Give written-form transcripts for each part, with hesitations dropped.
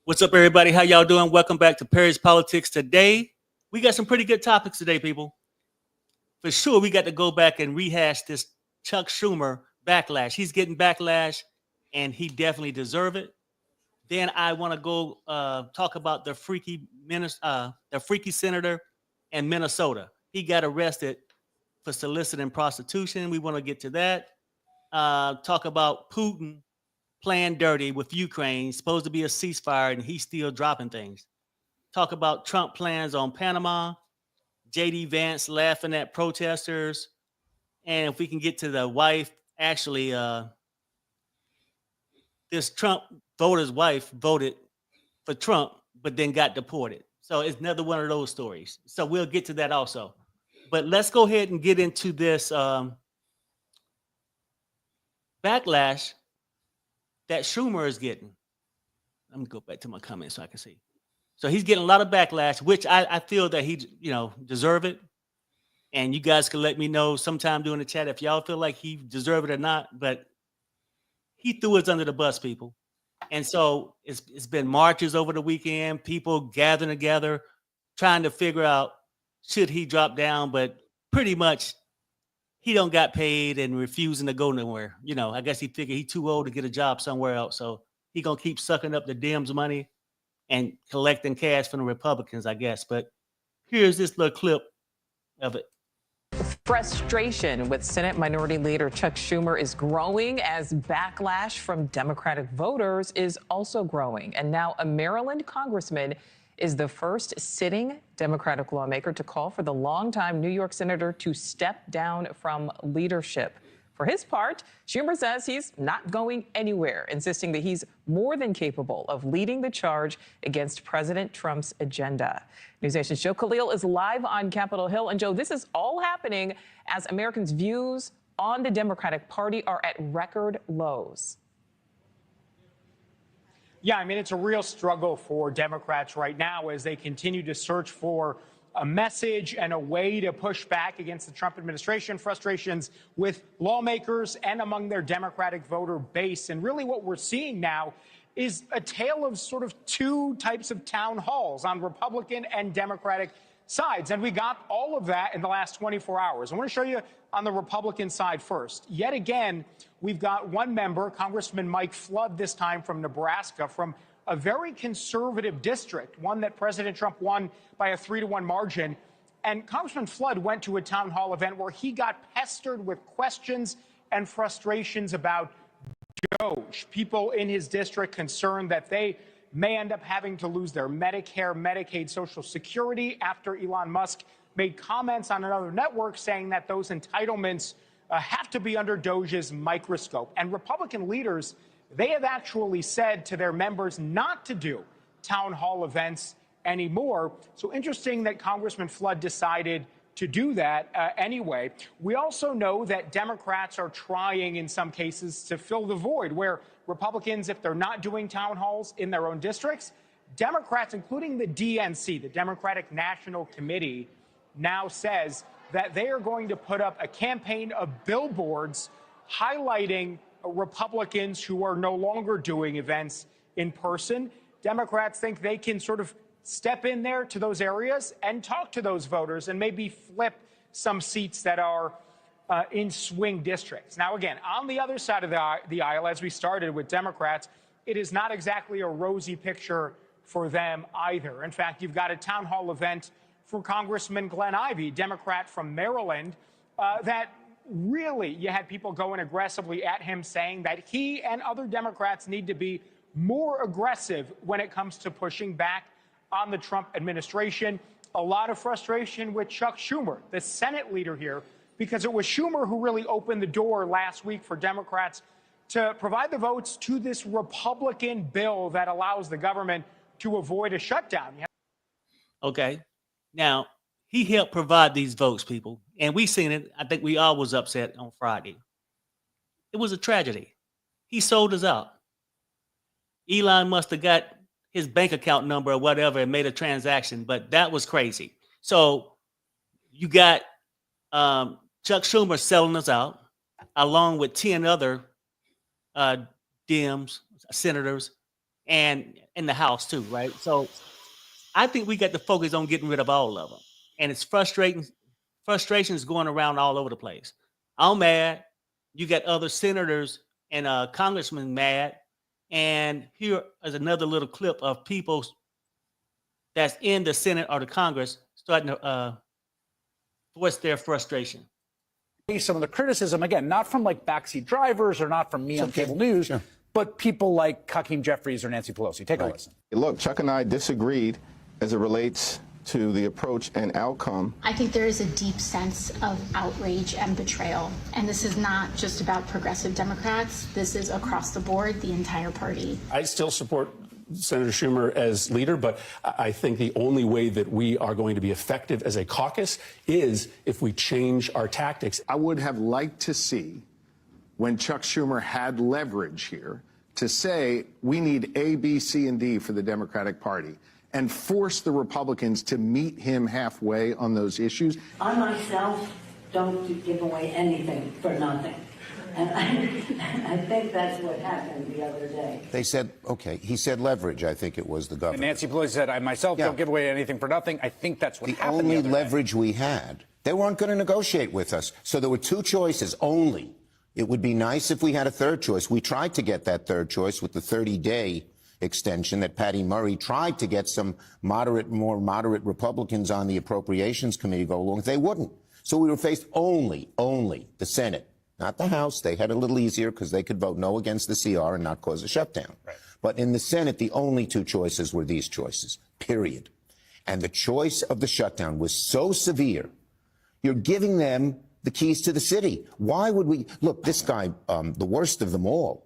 What's up, everybody? How y'all doing? Welcome back to Perry's Politics. Today, we got some pretty good topics today, people. For sure, we got to go back and rehash this Chuck Schumer backlash. He's getting backlash, and he definitely deserves it. Then I want to go talk about the freaky senator in Minnesota. He got arrested for soliciting prostitution. We want to get to that. Talk about Putin playing dirty with Ukraine, supposed to be a ceasefire, and he's still dropping things. Talk about Trump plans on Panama, J.D. Vance laughing at protesters, and if we can get to the wife, actually, this Trump voter's wife voted for Trump, but then got deported. So it's another one of those stories. So we'll get to that also. But let's go ahead and get into this backlash that Schumer is getting. Let me go back to my comments so I can see. So he's getting a lot of backlash, which I feel that he, deserve it. And you guys can let me know sometime during the chat if y'all feel like he deserve it or not. But he threw us under the bus, people. And so it's been marches over the weekend, people gathering together, trying to figure out should he drop down, but pretty much he don't got paid and refusing to go nowhere. I guess he figured he's too old to get a job somewhere else. So he going to keep sucking up the Dems' money and collecting cash from the Republicans, I guess. But here's this little clip of it. Frustration with Senate Minority Leader Chuck Schumer is growing as backlash from Democratic voters is also growing. And now a Maryland congressman is the first sitting Democratic lawmaker to call for the longtime New York senator to step down from leadership. For his part, Schumer says he's not going anywhere, insisting that he's more than capable of leading the charge against President Trump's agenda. NewsNation's Joe Khalil is live on Capitol Hill. And Joe, this is all happening as Americans' views on the Democratic Party are at record lows. Yeah, it's a real struggle for Democrats right now as they continue to search for a message and a way to push back against the Trump administration, frustrations with lawmakers and among their Democratic voter base. And really what we're seeing now is a tale of sort of two types of town halls on Republican and Democratic sides. And we got all of that in the last 24 hours. I want to show you on the Republican side first. Yet again, we've got one member, Congressman Mike Flood, this time from Nebraska, from a very conservative district, one that President Trump won by a 3-to-1 margin. And Congressman Flood went to a town hall event where he got pestered with questions and frustrations about DOGE. People in his district concerned that they may end up having to lose their Medicare, Medicaid, Social Security after Elon Musk made comments on another network saying that those entitlements have to be under DOGE's microscope. And Republican leaders, they have actually said to their members not to do town hall events anymore. So interesting that Congressman Flood decided to do that anyway. We also know that Democrats are trying in some cases to fill the void where Republicans, if they're not doing town halls in their own districts, Democrats, including the DNC, the Democratic National Committee, now says that they are going to put up a campaign of billboards highlighting Republicans who are no longer doing events in person. Democrats think they can sort of step in there to those areas and talk to those voters and maybe flip some seats that are in swing districts. Now, again, on the other side of the aisle, as we started with Democrats, it is not exactly a rosy picture for them either. In fact, you've got a town hall event for Congressman Glenn Ivey, Democrat from Maryland, that really you had people going aggressively at him, saying that he and other Democrats need to be more aggressive when it comes to pushing back on the Trump administration. A lot of frustration with Chuck Schumer, the Senate leader here, because it was Schumer who really opened the door last week for Democrats to provide the votes to this Republican bill that allows the government to avoid a shutdown. Okay. Now, he helped provide these votes, people. And we seen it. I think we all was upset on Friday. It was a tragedy. He sold us out. Elon must have got his bank account number or whatever and made a transaction, but that was crazy. So you got Chuck Schumer selling us out, along with 10 other Dems, senators, and in the House too, right? So I think we got to focus on getting rid of all of them. And it's frustrating. Frustration is going around all over the place. I'm mad. You got other senators and congressmen mad. And here is another little clip of people that's in the Senate or the Congress starting to voice their frustration. Some of the criticism, again, not from like backseat drivers or not from me on cable news, but people like Hakeem Jeffries or Nancy Pelosi. Take a listen. Look, Chuck and I disagreed as it relates to the approach and outcome. I think there is a deep sense of outrage and betrayal. And this is not just about progressive Democrats. This is across the board, the entire party. I still support Senator Schumer as leader, but I think the only way that we are going to be effective as a caucus is if we change our tactics. I would have liked to see, when Chuck Schumer had leverage here, to say we need A, B, C, and D for the Democratic Party and force the Republicans to meet him halfway on those issues. I myself don't give away anything for nothing. And I think that's what happened the other day. They said, okay, he said leverage, I think it was the governor. And Nancy Pelosi said, I myself don't give away anything for nothing. I think that's what happened. The only leverage we had, they weren't going to negotiate with us. So there were two choices only. It would be nice if we had a third choice. We tried to get that third choice with the 30-day extension that Patty Murray tried to get some more moderate Republicans on the Appropriations Committee to go along. They wouldn't. So we were faced only the Senate, not the House. They had it a little easier because they could vote no against the CR and not cause a shutdown. Right. But in the Senate, the only two choices were these choices, period. And the choice of the shutdown was so severe, you're giving them the keys to the city. Why would we? Look, this guy, the worst of them all,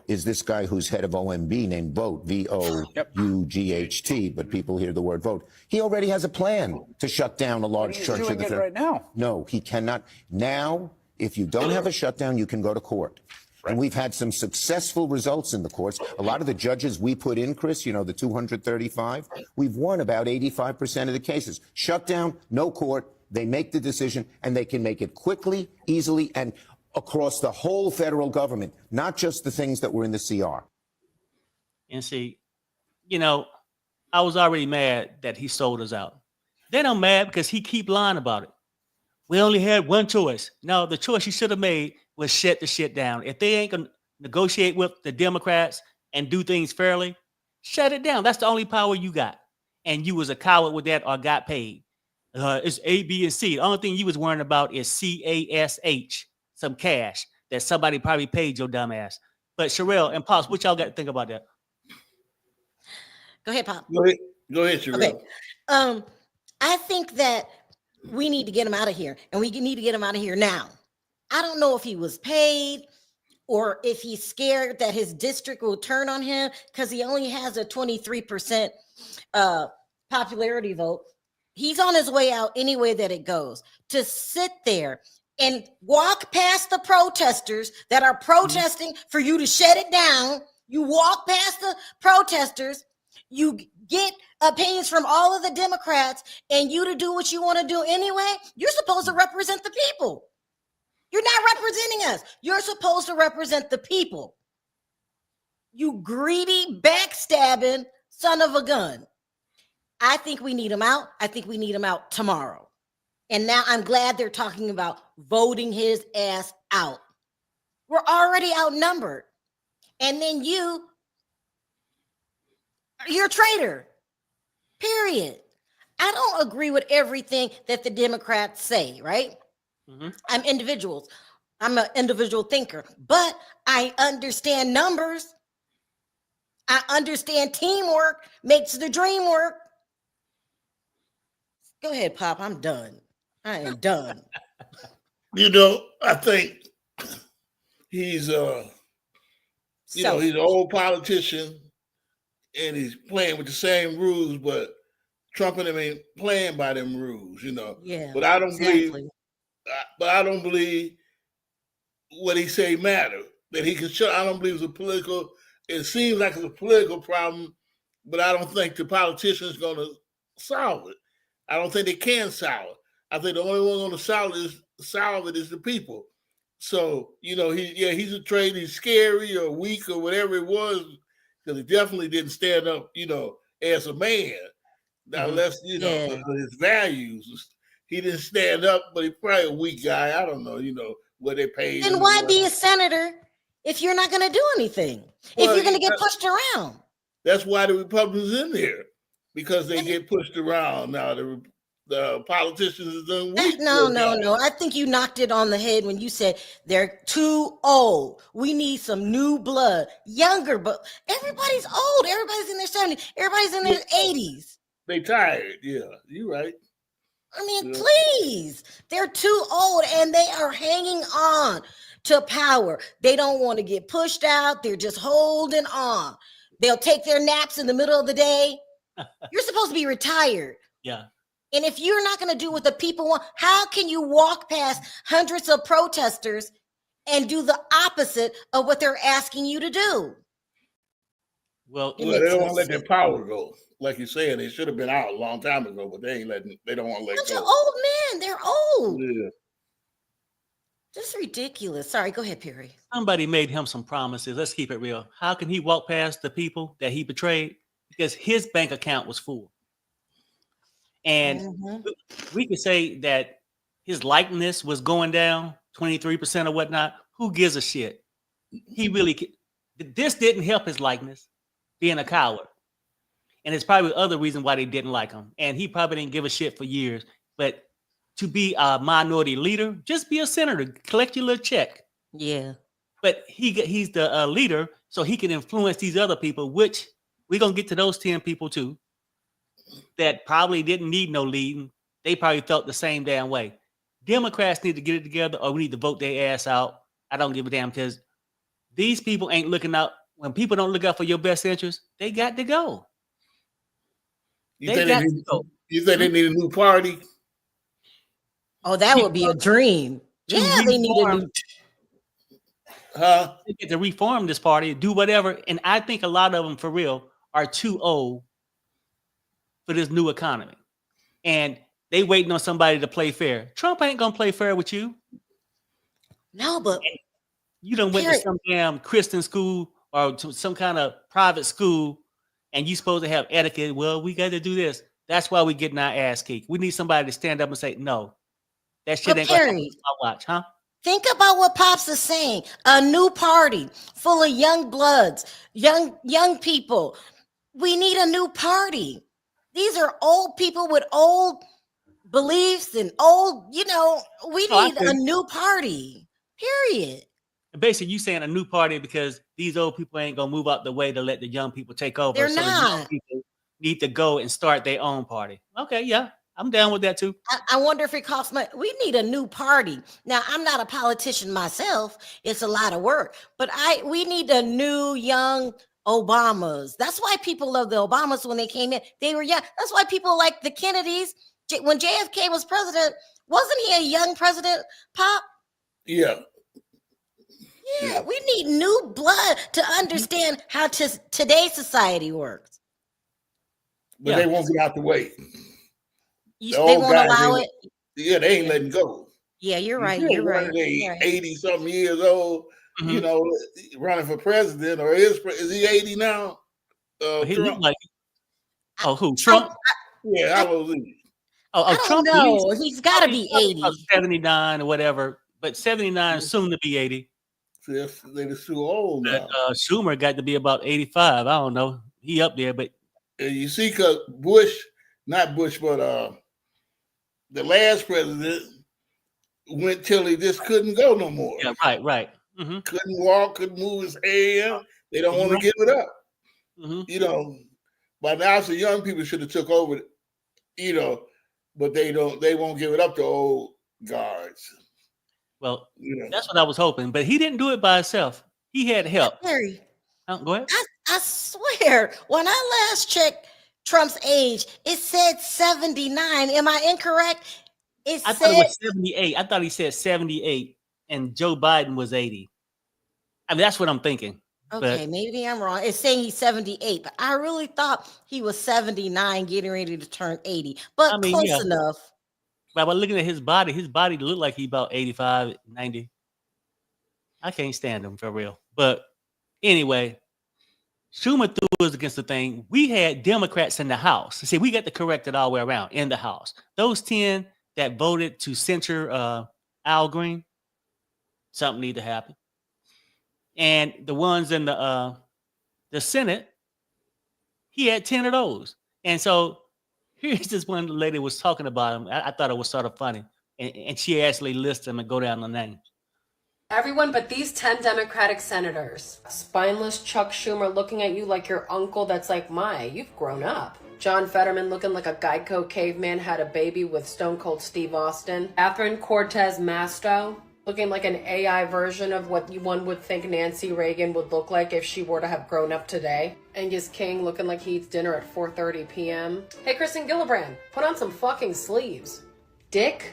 is this guy who's head of OMB named Vogt, V-O-U-G-H-T, but people hear the word vote. He already has a plan to shut down a large church. He's doing it right now. No, he cannot. Now, if you don't have a shutdown, you can go to court. Right. And we've had some successful results in the courts. A lot of the judges we put in, Chris, you know, the 235, we've won about 85% of the cases. Shutdown, no court. They make the decision, and they can make it quickly, easily, and across the whole federal government, not just the things that were in the CR. And see, you know, I was already mad that he sold us out. Then I'm mad because he keep lying about it. We only had one choice. No, the choice he should have made was shut the shit down. If they ain't going to negotiate with the Democrats and do things fairly, shut it down. That's the only power you got. And you was a coward with that or got paid. It's A, B, and C. The only thing you was worrying about is CASH, some cash that somebody probably paid your dumb ass. But Sherelle and Pops, what y'all got to think about that? Go ahead, Pop. Go ahead, Sherelle. Okay. I think that we need to get him out of here, and we need to get him out of here now. I don't know if he was paid or if he's scared that his district will turn on him because he only has a 23% popularity vote. He's on his way out any way that it goes. To sit there and walk past the protesters that are protesting for you to shut it down. You walk past the protesters, you get opinions from all of the Democrats, and you to do what you want to do anyway. You're supposed to represent the people. You're not representing us. You're supposed to represent the people. You greedy, backstabbing son of a gun. I think we need him out. I think we need him out tomorrow. And now I'm glad they're talking about voting his ass out. We're already outnumbered. And then you're a traitor. Period. I don't agree with everything that the Democrats say, right? Mm-hmm. I'm an individual thinker, but I understand numbers. I understand teamwork makes the dream work. Go ahead, Pop. I'm done. I am done. You know, I think he's you know, he's an old politician and he's playing with the same rules, but Trump and him ain't playing by them rules, you know. Yeah. But I don't exactly. believe. But I don't believe what he say matter. That he can show. I don't believe it's a political. It seems like it's a political problem, but I don't think the politicians going to solve it. I don't think they can solve it. I think the only one going to solve it is the people. So you know, he's a trade. He's scary or weak or whatever it was, because he definitely didn't stand up, you know, as a man. Now, unless you know his values. He didn't stand up, but he's probably a weak guy. I don't know, you know, what they paid. Then why be a senator if you're not going to do anything? Well, if you're going to get pushed around? That's why the Republicans in there, because they get pushed around. Now the politicians are doing weak. No. I think you knocked it on the head when you said they're too old. We need some new blood, younger, but everybody's old. Everybody's in their 70s. Everybody's in their 80s. They tired. Yeah, you're right. I mean, please, they're too old and they are hanging on to power. They don't want to get pushed out. They're just holding on. They'll take their naps in the middle of the day. You're supposed to be retired. Yeah. And if you're not going to do what the people want, how can you walk past hundreds of protesters and do the opposite of what they're asking you to do? Well, they don't want to let their power go. Like you're saying, they should have been out a long time ago, but they don't want to let go. Old men, they're old. Yeah. Just ridiculous. Sorry, go ahead, Perry. Somebody made him some promises. Let's keep it real. How can he walk past the people that he betrayed? Because his bank account was full. And we could say that his likeness was going down 23% or whatnot. Who gives a shit? This didn't help his likeness, being a coward. And it's probably other reason why they didn't like him. And he probably didn't give a shit for years. But to be a minority leader, just be a senator, collect your little check. Yeah. But he's the leader, so he can influence these other people, which we're going to get to those 10 people too, that probably didn't need no leading. They probably felt the same damn way. Democrats need to get it together, or we need to vote their ass out. I don't give a damn, because these people ain't looking out. When people don't look out for your best interest, they got to go. You think they need a new party? Oh, that would be a dream. Yeah, they need a new. They get to reform this party, do whatever. And I think a lot of them, for real, are too old for this new economy. And they waiting on somebody to play fair. Trump ain't going to play fair with you. No, but you done went to some damn Christian school or to some kind of private school, and you supposed to have etiquette. Well, we got to do this. That's why we getting our ass kicked. We need somebody to stand up and say, no, that shit ain't going to watch, huh? Think about what Pops is saying. A new party full of young bloods, young people. We need a new party. These are old people with old beliefs and old, we need a new party, period. Basically, you saying a new party because these old people ain't going to move out the way to let the young people take over. They're not. The young people need to go and start their own party. Okay, yeah. I'm down with that too. I wonder if it costs money. We need a new party. Now, I'm not a politician myself. It's a lot of work. But we need a new young Obamas. That's why people love the Obamas when they came in. They were young. That's why people like the Kennedys. When JFK was president, wasn't he a young president, Pop? Yeah. Yeah, we need new blood to understand how today's society works. But they won't get out the way. They won't allow it. Yeah, they ain't letting go. Yeah, you're right. You're right. 80-something years old, running for president, or is he 80 now? He looked like who? Trump? Yeah, how old is he? Trump. No, he's got to be 80, 79 or whatever. But 79 is soon to be 80. They're too old now. Schumer got to be about 85. I don't know. He up there, but you see, because not Bush, but the last president went till he just couldn't go no more. Yeah, right. Mm-hmm. Couldn't walk, couldn't move his hand. They don't want to give it up. Mm-hmm. By now, so young people should have took over, but they don't. They won't give it up to old guards. Well, that's what I was hoping, but he didn't do it by himself. He had help. Harry, Go ahead. I swear, when I last checked Trump's age, it said 79. Am I incorrect? I thought it was 78. I thought he said 78 and Joe Biden was 80. I mean, that's what I'm thinking. Okay, maybe I'm wrong. It's saying he's 78, but I really thought he was 79, getting ready to turn 80. But I mean, close enough. But by looking at his body looked like he about 85, 90. I can't stand him for real. But anyway, Schumer threw us against the thing. We had Democrats in the House. See, we got to correct it all the way around in the House. Those 10 that voted to censure Al Green, something need to happen. And the ones in the Senate, he had 10 of those. And so here's this one lady was talking about him. I thought it was sort of funny. And she actually lists them and go down the name. Everyone but these 10 Democratic senators. Spineless Chuck Schumer looking at you like your uncle that's like, you've grown up. John Fetterman looking like a Geico caveman had a baby with Stone Cold Steve Austin. Catherine Cortez Masto looking like an AI version of what one would think Nancy Reagan would look like if she were to have grown up today. Angus King looking like he eats dinner at 4:30 p.m. Hey, Kristen Gillibrand, put on some fucking sleeves. Dick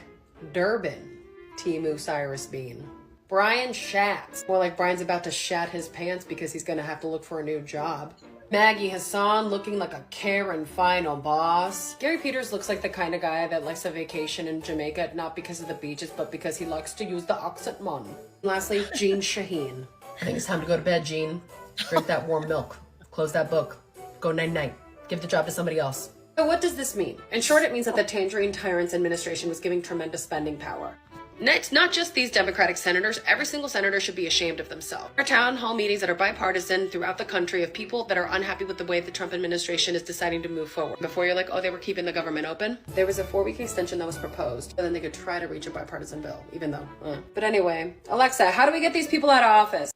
Durbin, Timu Cyrus Bean. Brian Schatz, more like Brian's about to shat his pants because he's gonna have to look for a new job. Maggie Hassan looking like a Karen final boss. Gary Peters looks like the kind of guy that likes a vacation in Jamaica, not because of the beaches, but because he likes to use the accent mon. Lastly, Jean Shaheen. I think it's time to go to bed, Jean. Drink that warm milk. Close that book. Go night-night. Give the job to somebody else. So what does this mean? In short, it means that the Tangerine Tyrant's administration was giving tremendous spending power. It's not just these Democratic senators. Every single senator should be ashamed of themselves. There are town hall meetings that are bipartisan throughout the country of people that are unhappy with the way the Trump administration is deciding to move forward. Before you're like, they were keeping the government open. There was a 4-week extension that was proposed, and then they could try to reach a bipartisan bill, even though. But anyway, Alexa, how do we get these people out of office?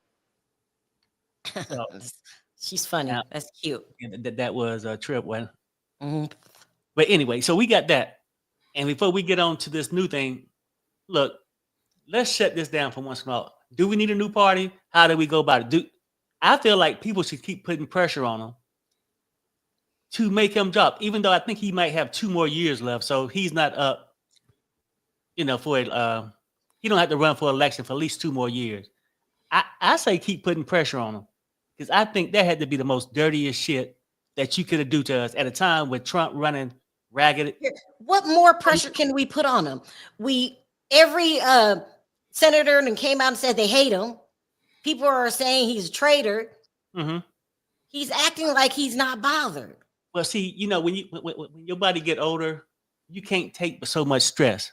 She's funny. That's cute. That was a trip one. But anyway, so we got that. And before we get on to this new thing, look, let's shut this down for once and all. Do we need a new party? How do we go about it? I feel like people should keep putting pressure on him to make him drop, even though I think he might have 2 more years left. So he's not up, for it. He don't have to run for election for at least 2 more years. I say keep putting pressure on him because I think that had to be the most dirtiest shit that you could have do to us at a time with Trump running ragged. What more pressure can we put on him? Every senator and came out and said they hate him. People are saying he's a traitor. He's acting like he's not bothered. Well, see, when your body get older, you can't take so much stress.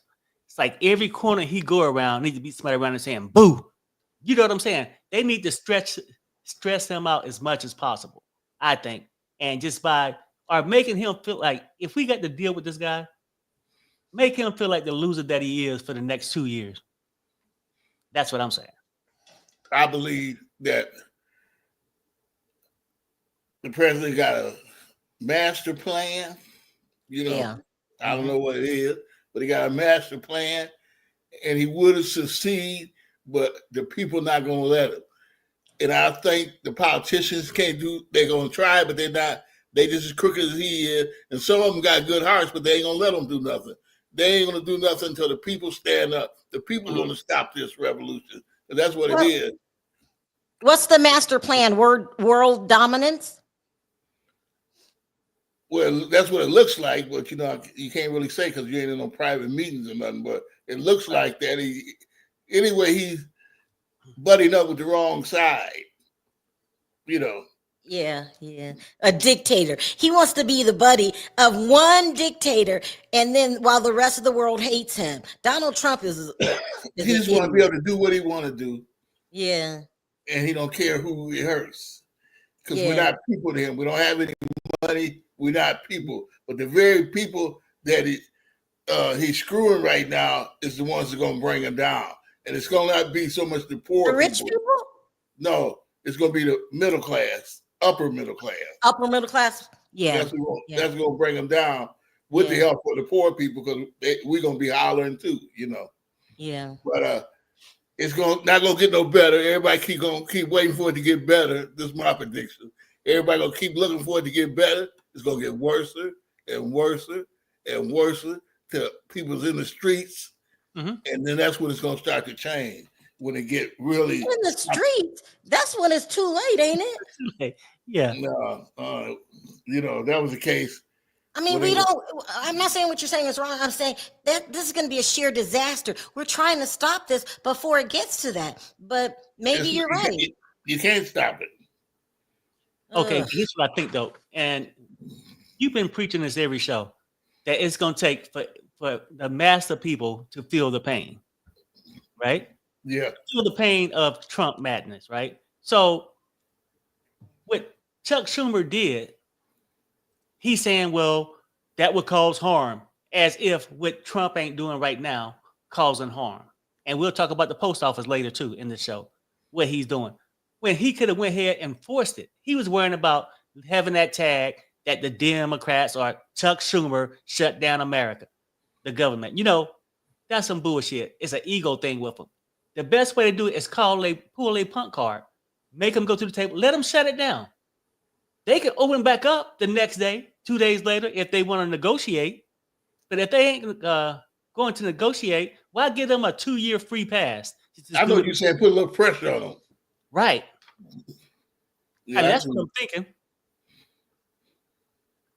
It's like every corner he go around needs to be somebody around and saying, boo. You know what I'm saying? They need to stress him out as much as possible, I think. And just making him feel like if we got to deal with this guy, make him feel like the loser that he is for the next 2 years. That's what I'm saying. I believe that the president got a master plan. I don't know what it is, but he got a master plan, and he would have succeeded, but the people not going to let him. And I think the politicians can't do. They're going to try, but they're not. They just as crooked as he is, and some of them got good hearts, but they ain't going to let them do nothing. They ain't going to do nothing until the people stand up. The people are going to stop this revolution. And that's what it is. What's the master plan? World dominance? Well, that's what it looks like, but you can't really say because you ain't in no private meetings or nothing, but it looks like that. Anyway, he's buddying up with the wrong side, Yeah. A dictator. He wants to be the buddy of one dictator, and then while the rest of the world hates him. Donald Trump is he just want to be able to do what he want to do. Yeah. And he don't care who he hurts. Because we're not people to him. We don't have any money. We're not people. But the very people that he's screwing right now is the ones that are going to bring him down. And it's going to not be so much the poor the rich people? No, it's going to be the middle class. Upper middle class. Upper middle class? Yeah. That's going to bring them down with the help of the poor people because we're going to be hollering too, Yeah. But it's not gonna get no better. Everybody keep waiting for it to get better. This is my prediction. Everybody gonna keep looking for it to get better. It's gonna get worse and worse and worse till people's in the streets, and then that's when it's gonna start to change. When it get really in the streets, that's when it's too late, ain't it? Yeah. No, that was the case. I mean, I'm not saying what you're saying is wrong. I'm saying that this is going to be a sheer disaster. We're trying to stop this before it gets to that. But maybe you're right. You can't stop it. Okay, here's what I think though, and you've been preaching this every show, that it's going to take for the mass of people to feel the pain, right? Yeah. Feel the pain of Trump madness, right? So what Chuck Schumer did, he's saying, well, that would cause harm, as if what Trump ain't doing right now causing harm. And we'll talk about the post office later too in the show, what he's doing. When he could have went ahead and forced it. He was worrying about having that tag that the Democrats or Chuck Schumer shut down America, the government. That's some bullshit. It's an ego thing with them. The best way to do it is pull a punt card, make them go to the table, let them shut it down. They can open back up the next day, 2 days later, if they want to negotiate. But if they ain't going to negotiate, why give them a 2-year free pass? I know you said put a little pressure on them. Right. Yeah, and that's what I'm thinking.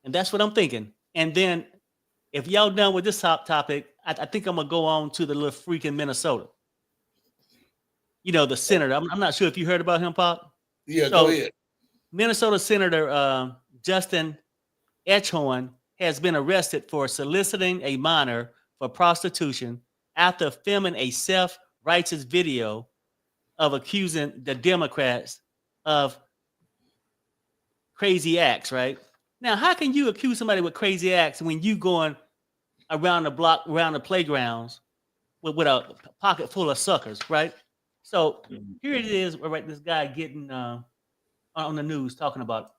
And that's what I'm thinking. And then if y'all done with this topic, I think I'm going to go on to the little freak in Minnesota. The senator. I'm not sure if you heard about him, Pop. Yeah, go ahead. Minnesota Senator Justin Eichorn has been arrested for soliciting a minor for prostitution after filming a self-righteous video of accusing the Democrats of crazy acts, right? Now, how can you accuse somebody with crazy acts when you going around the block, around the playgrounds with a pocket full of suckers, right? So here it is, right? This guy getting on the news talking about it.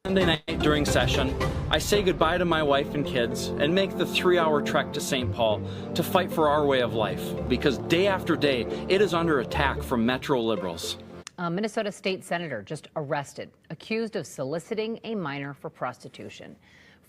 Sunday night during session, I say goodbye to my wife and kids and make the 3-hour trek to St. Paul to fight for our way of life, because day after day, it is under attack from Metro liberals. A Minnesota state senator just arrested, accused of soliciting a minor for prostitution.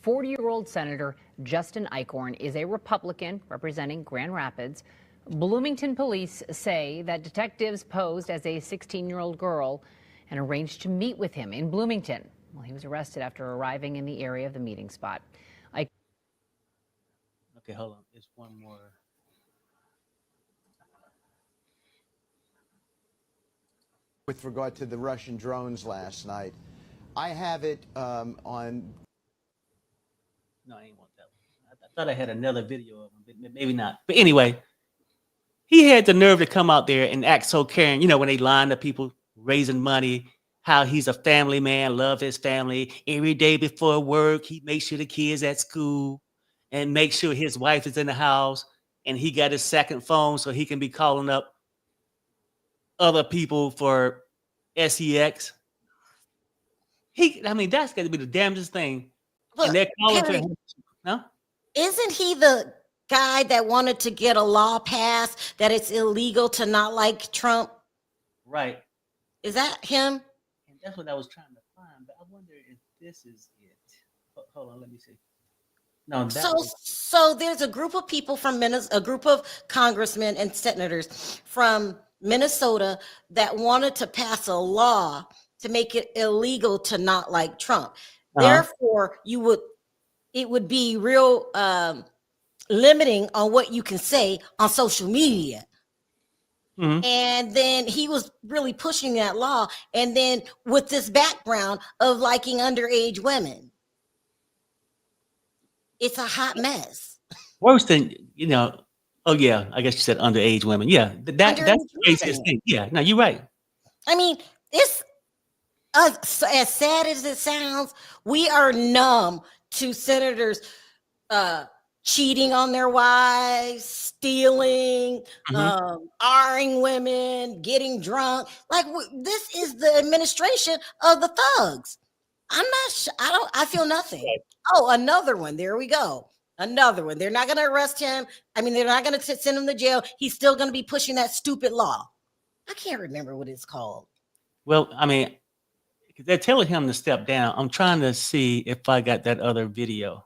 40-year-old Senator Justin Eichorn is a Republican representing Grand Rapids. Bloomington police say that detectives posed as a 16-year-old girl and arranged to meet with him in Bloomington. Well, he was arrested after arriving in the area of the meeting spot. Okay, hold on. There's one more. With regard to the Russian drones last night, I have it on. No, I ain't want that one. I thought I had another video of him, but maybe not. But anyway, he had the nerve to come out there and act so caring. When they line up people raising money, how he's a family man, love his family. Every day before work, he makes sure the kids at school and make sure his wife is in the house, and he got his second phone so he can be calling up other people for sex. That's got to be the damnedest thing. But and they're calling Perry, for him. No? Isn't he the guy that wanted to get a law passed that it's illegal to not like Trump? Right. Is that him? And that's what I was trying to find, but I wonder if this is it. Hold on, let me see. No, So there's a group of people from Minnesota, a group of congressmen and senators from Minnesota that wanted to pass a law to make it illegal to not like Trump. Therefore, it would be real limiting on what you can say on social media. Mm-hmm. And then he was really pushing that law. And then with this background of liking underage women, it's a hot mess. Worse than, oh yeah, I guess you said underage women. Yeah, that's the craziest thing. Yeah, no, you're right. I mean, it's as sad as it sounds, we are numb to senators cheating on their wives, stealing, R-ing women, getting drunk. Like this is the administration of the thugs. I'm not sure. I feel nothing. Oh, another one. There we go. Another one. They're not going to arrest him. I mean, they're not going to send him to jail. He's still going to be pushing that stupid law. I can't remember what it's called. Well, I mean, they're telling him to step down. I'm trying to see if I got that other video.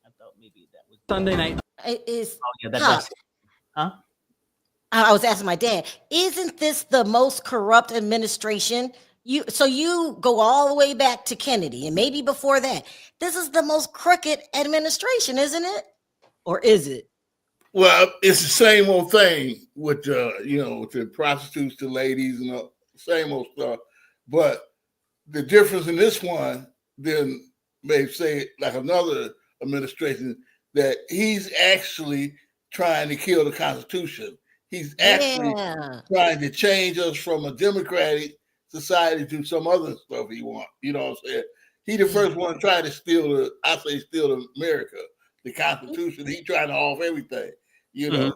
I thought maybe that was Sunday night. It is. Oh yeah, that's it. Huh? I was asking my dad, isn't this the most corrupt administration? You go all the way back to Kennedy and maybe before that. This is the most crooked administration, isn't it? Or is it? Well, it's the same old thing with with the prostitutes, the ladies, and the same old stuff. But the difference in this one, then may say like another administration, that he's actually trying to kill the Constitution. He's actually trying to change us from a democratic society to some other stuff he wants. You know what I'm saying? He the first one trying to steal America, the Constitution. He trying to off everything. No,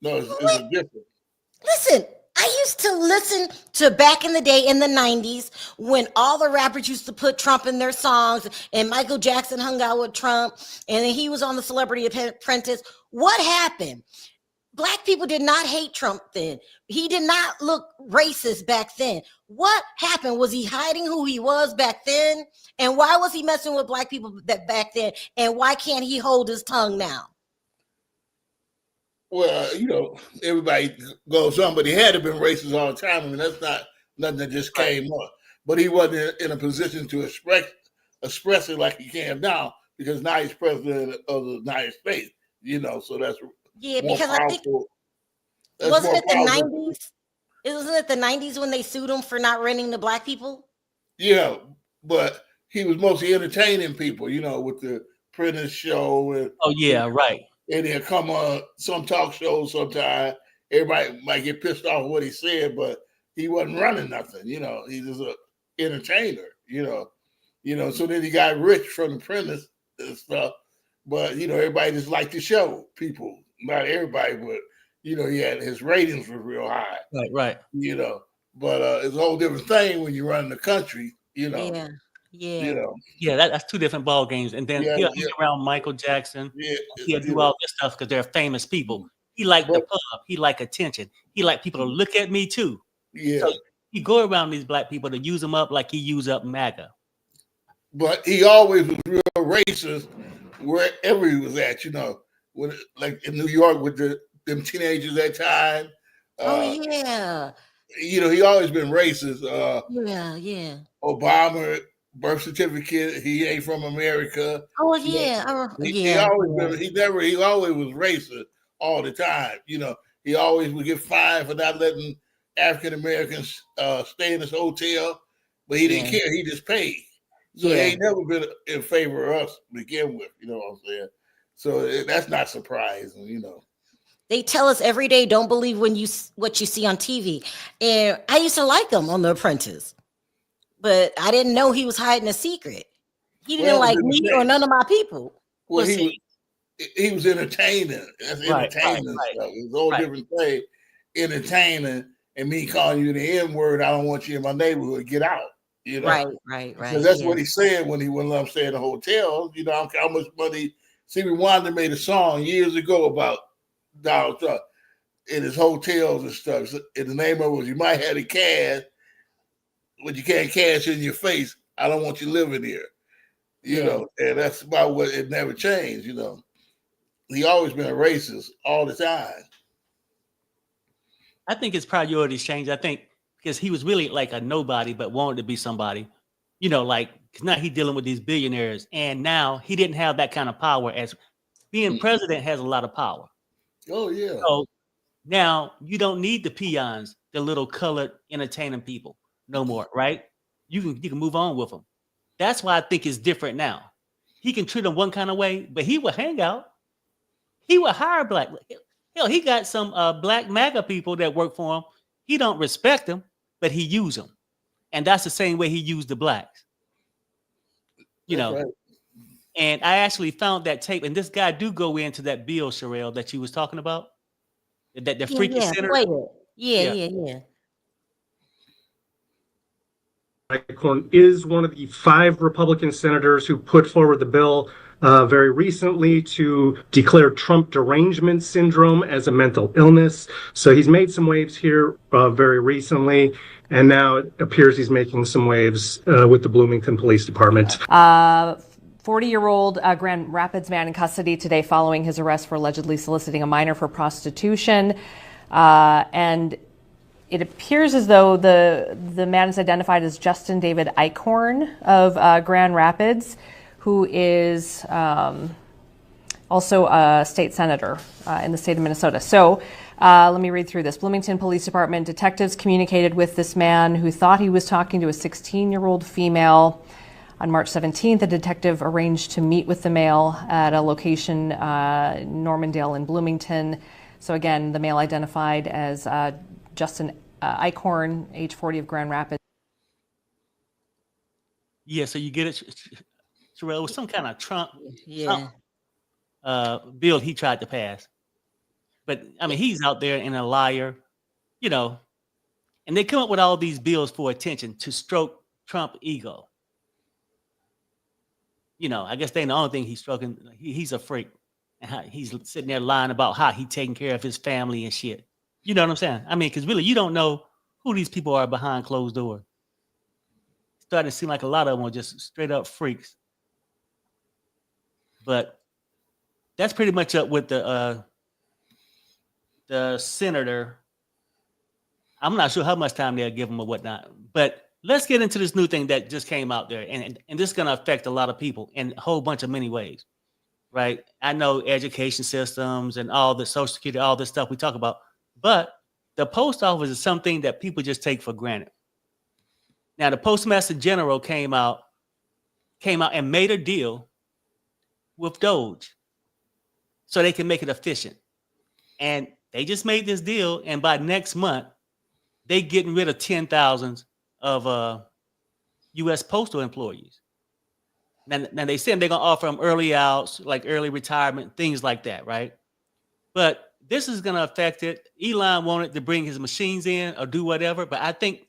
it's different. Listen, I used to listen to back in the day in the 90s when all the rappers used to put Trump in their songs and Michael Jackson hung out with Trump and then he was on the Celebrity Apprentice. What happened? Black people did not hate Trump then. He did not look racist back then. What happened? Was he hiding who he was back then? And why was he messing with black people back then? And why can't he hold his tongue now? Well, everybody goes on, but he had to been racist all the time. I mean, that's not nothing that just came up. But he wasn't in a position to express it like he can now, because now he's president of the United States. So that's because I think wasn't it the 90s? Wasn't it the 90s when they sued him for not renting to black people? Yeah, but he was mostly entertaining people, with the Apprentice show. And, right. And he'll come on some talk shows sometime. Everybody might get pissed off with what he said, but he wasn't running nothing. He's just an entertainer. So then he got rich from the Apprentice and stuff. But everybody just liked the show. People, not everybody, but he had his ratings were real high. Right. But it's a whole different thing when you run the country. Yeah. That's two different ball games. And then he'll hang around Michael Jackson. He'll do all this stuff because they're famous people. He liked the pub. He liked attention. He liked people to look at me too. Yeah. So he go around these black people to use them up like he used up MAGA. But he always was real racist wherever he was at. When like in New York with them teenagers at that time. He always been racist. Obama birth certificate, he ain't from America. He always was racist all the time. He always would get fined for not letting African Americans stay in his hotel, but he didn't care. He just paid. So he ain't never been in favor of us to begin with. You know what I'm saying? So that's not surprising. They tell us every day, don't believe what you see on TV. And I used to like him on The Apprentice, but I didn't know he was hiding a secret. He didn't like me or none of my people. Well, he was entertaining. That's entertainment stuff. It's a whole different thing. Entertaining and me calling you the N-word, I don't want you in my neighborhood, get out. Right. Because that's what he said when he wouldn't let him stay in the hotels. I don't care how much money. Stevie Wonder made a song years ago about Donald Trump in his hotels and stuff. And the name of it was, you might have the cash, but you can't cash in your face. I don't want you living here. And that's about what it never changed. He always been a racist all the time. I think his priorities changed. I think because he was really like a nobody, but wanted to be somebody. Because now he's dealing with these billionaires, and now he didn't have that kind of power. As being president has a lot of power. Oh yeah. So now you don't need the peons, the little colored entertaining people, no more, right? You can move on with them. That's why I think it's different now. He can treat them one kind of way, but he would hang out. He would hire black. Hell, he got some black MAGA people that work for him. He don't respect them, but he use them, and that's the same way he used the blacks. Right. And I actually found that tape, and this guy do go into that bill, Sherelle, that you was talking about, that the freaky center. Yeah. Eichorn is one of the 5 Republican senators who put forward the bill very recently to declare Trump derangement syndrome as a mental illness. So he's made some waves here very recently, and now it appears he's making some waves with the Bloomington Police Department. 40-year-old Grand Rapids man in custody today following his arrest for allegedly soliciting a minor for prostitution. And it appears as though the man is identified as Justin David Eichorn of Grand Rapids, who is also a state senator in the state of Minnesota. So let me read through this. Bloomington Police Department detectives communicated with this man who thought he was talking to a 16-year-old female. On March 17th, a detective arranged to meet with the male at a location, Normandale in Bloomington. So again, the male identified as Justin Eichorn, age 40 of Grand Rapids. Yeah, so you get it, Sherelle, with some kind of Trump bill he tried to pass. But I mean, he's out there and a liar, you know, and they come up with all these bills for attention to stroke Trump ego. You know, I guess they the only thing he's stroking. He's a freak, and how he's sitting there lying about how he taking care of his family and shit. You know what I'm saying? I mean, because really, you don't know who these people are behind closed doors. It's starting to seem like a lot of them are just straight up freaks. But that's pretty much up with the senator. I'm not sure how much time they'll give him or whatnot, but let's get into this new thing that just came out there, and this is going to affect a lot of people in a whole bunch of many ways, right? I know education systems and all the Social Security, all this stuff we talk about, but the post office is something that people just take for granted. Now, the Postmaster General came out and made a deal with Doge so they can make it efficient. And they just made this deal, and by next month, they getting rid of 10,000 of U.S. postal employees. Now they said they're gonna offer them early outs, like early retirement, things like that, right? But this is gonna affect it. Elon wanted to bring his machines in or do whatever, but I think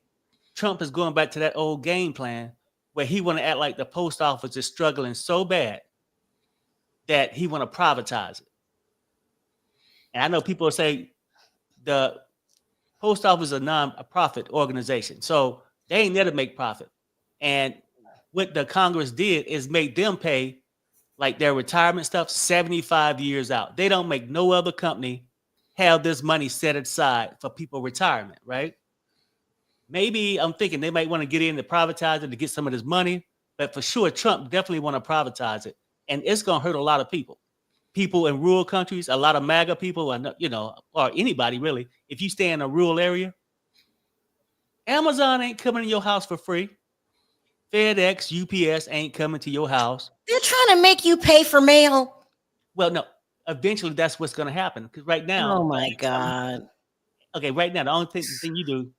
Trump is going back to that old game plan where he want to act like the post office is struggling so bad that he want to privatize it. And I know people say the post office is a non-profit organization, so they ain't there to make profit. And what the Congress did is make them pay like their retirement stuff 75 years out. They don't make no other company have this money set aside for people retirement, right? Maybe I'm thinking they might want to get in to privatize it to get some of this money, but for sure, Trump definitely want to privatize it. And it's going to hurt a lot of people. People in rural countries, a lot of MAGA people, and you know, or anybody really. If you stay in a rural area, Amazon ain't coming to your house for free. FedEx, UPS ain't coming to your house. They're trying to make you pay for mail. Well, no. Eventually, that's what's going to happen. Because right now, oh my God. Okay, right now, the only thing you do,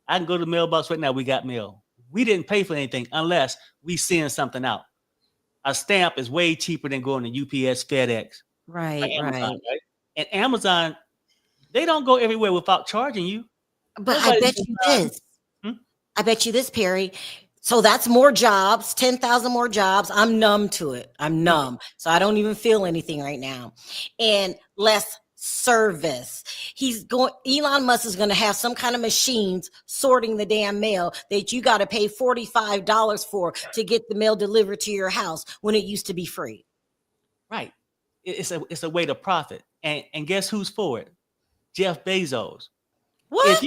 I can go to the mailbox right now. We got mail. We didn't pay for anything unless we send something out. A stamp is way cheaper than going to UPS, FedEx, right? Amazon, right? And Amazon, they don't go everywhere without charging you. But I bet you this. I bet you this, Perry. So that's more jobs, 10,000 more jobs. I'm numb to it. I'm numb. So I don't even feel anything right now. And less service. Elon Musk is going to have some kind of machines sorting the damn mail that you got to pay $45 for to get the mail delivered to your house when it used to be free. Right. It's a way to profit. And guess who's for it? Jeff Bezos. What?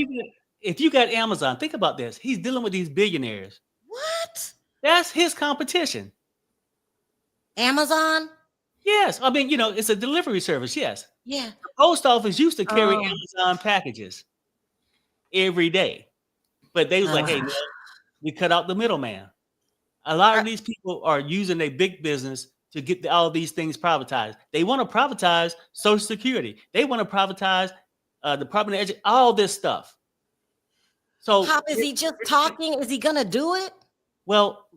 If you got Amazon, think about this. He's dealing with these billionaires. What? That's his competition. Amazon? Yes. I mean, you know, it's a delivery service. Yes. Yeah. The post office used to carry Amazon packages every day. But they was like, hey, man, we cut out the middleman. A lot of these people are using their big business to get all these things privatized. They want to privatize Social Security. They want to privatize Department of Education, all this stuff. So Pop, is he just talking? Is he gonna do it? Well,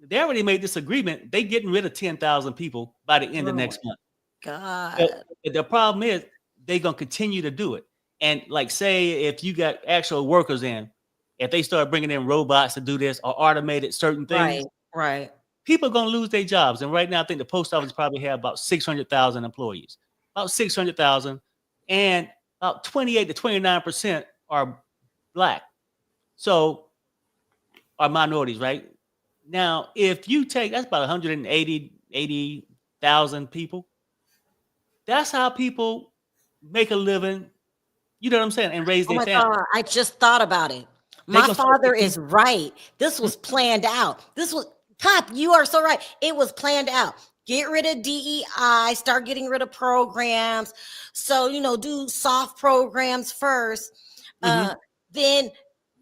they already made this agreement. They getting rid of 10,000 people by the end of next month. God. But the problem is they're gonna continue to do it. And like, say if you got actual workers in, if they start bringing in robots to do this or automated certain things, Right. people are going to lose their jobs. And right now, I think the post office probably have about 600,000 employees, about 600,000, and about 28 to 29% are black. So, are minorities, right? Now, if you take, that's about 80,000 people. That's how people make a living, you know what I'm saying, and raise Oh their my family. God, I just thought about it. They My gonna start father making- is right. This was planned out. This was, Pop, you are so right. It was planned out. Get rid of DEI, start getting rid of programs. So, do soft programs first. Then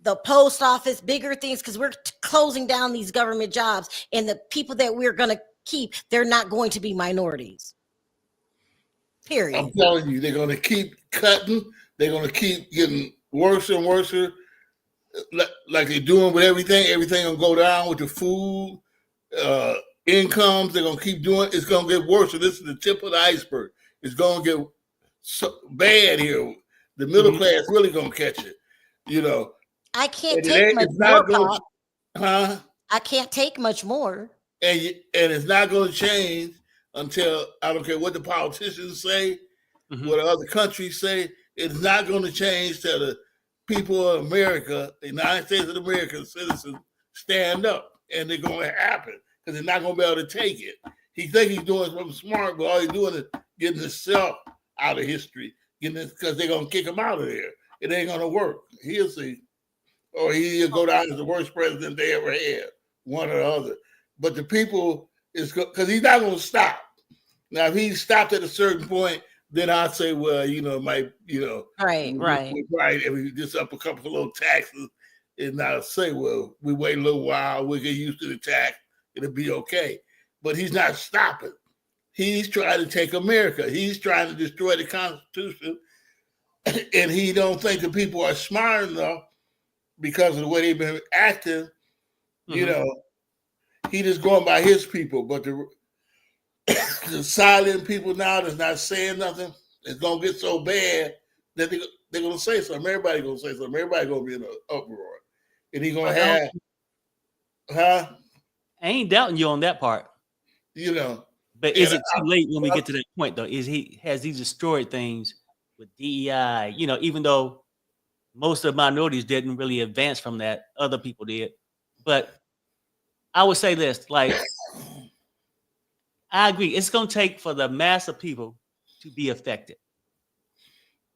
the post office, bigger things, because we're closing down these government jobs. And the people that we're going to keep, they're not going to be minorities. Period. I'm telling you, they're going to keep cutting. They're going to keep getting worse and worse, like they're doing with everything. Everything going to go down with the food, incomes. They're going to keep doing. It's going to get worse. So this is the tip of the iceberg. It's going to get so bad here. The middle class really going to catch it. I can't And take much it's more, not going, Pop. huh? I can't take much more. And it's not going to change until, I don't care what the politicians say, what other countries say, it's not going to change till the people of America, the United States of America citizens, stand up. And they're going to happen because they're not going to be able to take it. He thinks he's doing something smart, but all he's doing is getting himself out of history, because they're going to kick him out of there. It ain't going to work. He'll see. Or he'll go down as the worst president they ever had, one or the other. But the people, because he's not going to stop. Now, if he stopped at a certain point, then I'd say, well, it might, Right. If we just up a couple of little taxes, and I'll say, well, we wait a little while, we'll get used to the tax, it'll be okay. But he's not stopping. He's trying to take America. He's trying to destroy the Constitution, and he don't think the people are smart enough because of the way they've been acting. He just going by his people. But the silent people now that's not saying nothing, it's going to get so bad that they're going to say something. Everybody's going to say something. Everybody's going to be in an uproar. And he's going to have... I ain't doubting you on that part. But is it too late when we get to that point, though? Has he destroyed things with DEI? Even though most of the minorities didn't really advance from that, other people did. But I would say this, like, I agree. It's going to take for the mass of people to be affected.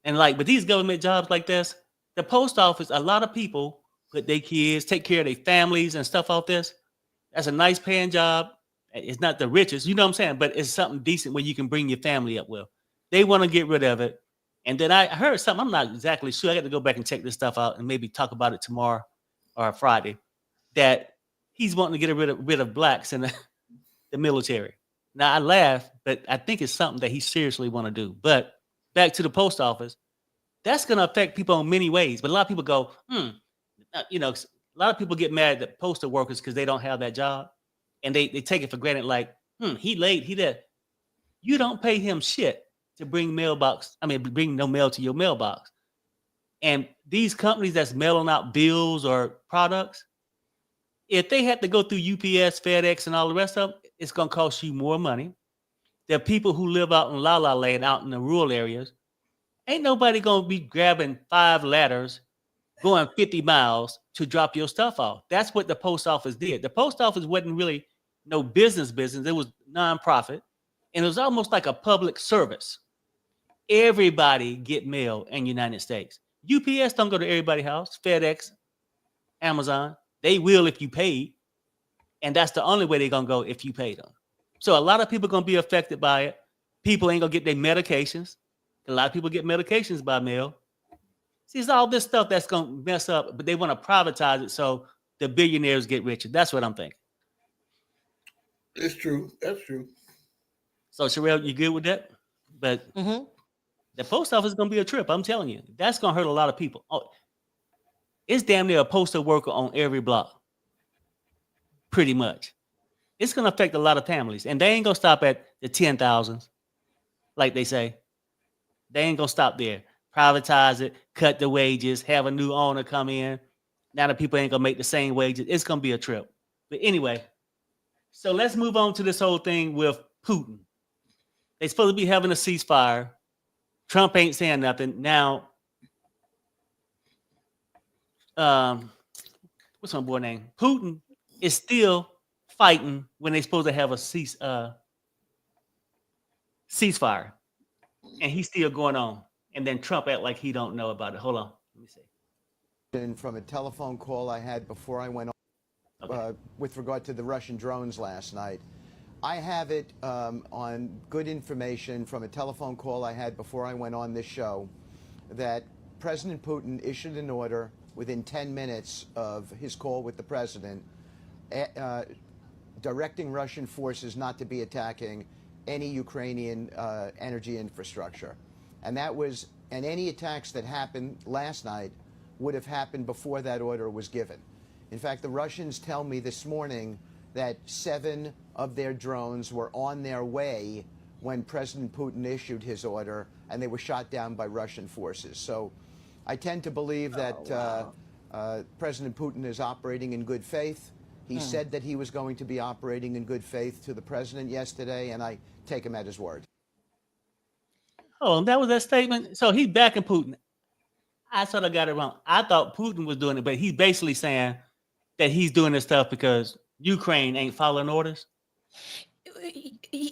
And with these government jobs like this, the post office, a lot of people put their kids, take care of their families and stuff like this. That's a nice paying job. It's not the richest, you know what I'm saying? But it's something decent where you can bring your family up with. They want to get rid of it. And then I heard something, I'm not exactly sure. I got to go back and check this stuff out and maybe talk about it tomorrow or Friday, that he's wanting to get rid of blacks in the military. Now, I laugh, but I think it's something that he seriously want to do. But back to the post office, that's going to affect people in many ways. But a lot of people go, a lot of people get mad at postal workers because they don't have that job. And they take it for granted, like, he late, he did. You don't pay him shit to bring bring no mail to your mailbox. And these companies that's mailing out bills or products, if they have to go through UPS, FedEx, and all the rest of them, it's going to cost you more money. There are people who live out in La La Land, out in the rural areas. Ain't nobody going to be grabbing 5 ladders, going 50 miles to drop your stuff off. That's what the post office did. The post office wasn't really no business. It was nonprofit. And it was almost like a public service. Everybody get mail in the United States. UPS don't go to everybody's house. FedEx, Amazon, they will if you pay. And that's the only way they're going to go if you pay them. So a lot of people are going to be affected by it. People ain't going to get their medications. A lot of people get medications by mail. See, it's all this stuff that's going to mess up, but they want to privatize it so the billionaires get richer. That's what I'm thinking. It's true. That's true. So, Sherelle, you good with that? But the post office is going to be a trip. I'm telling you. That's going to hurt a lot of people. Oh, it's damn near a postal worker on every block. Pretty much. It's going to affect a lot of families. And they ain't going to stop at the 10,000s, like they say. They ain't going to stop there. Privatize it, cut the wages, have a new owner come in. Now the people ain't gonna make the same wages. It's gonna be a trip. But anyway, so let's move on to this whole thing with Putin. They supposed to be having a ceasefire. Trump ain't saying nothing. Now, what's my boy name? Putin is still fighting when they supposed to have a ceasefire. And he's still going on. And then Trump act like he don't know about it. Hold on. Let me see. From a telephone call I had before I went on with regard to the Russian drones last night. I have it on good information from a telephone call I had before I went on this show that President Putin issued an order within 10 minutes of his call with the president directing Russian forces not to be attacking any Ukrainian energy infrastructure. And any attacks that happened last night would have happened before that order was given. In fact, the Russians tell me this morning that 7 of their drones were on their way when President Putin issued his order, and they were shot down by Russian forces. So I tend to believe that President Putin is operating in good faith. He said that he was going to be operating in good faith to the president yesterday, and I take him at his word. Oh, that was that statement? So he's backing Putin. I sort of got it wrong. I thought Putin was doing it, but he's basically saying that he's doing this stuff because Ukraine ain't following orders.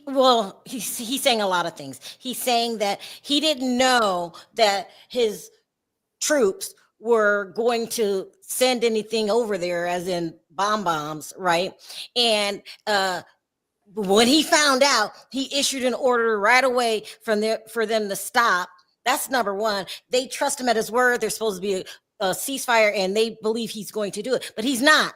Well, he's saying a lot of things. He's saying that he didn't know that his troops were going to send anything over there, as in bombs, right? And when he found out, he issued an order right away for them to stop. That's number one. They trust him at his word. There's supposed to be a ceasefire, and they believe he's going to do it, but he's not.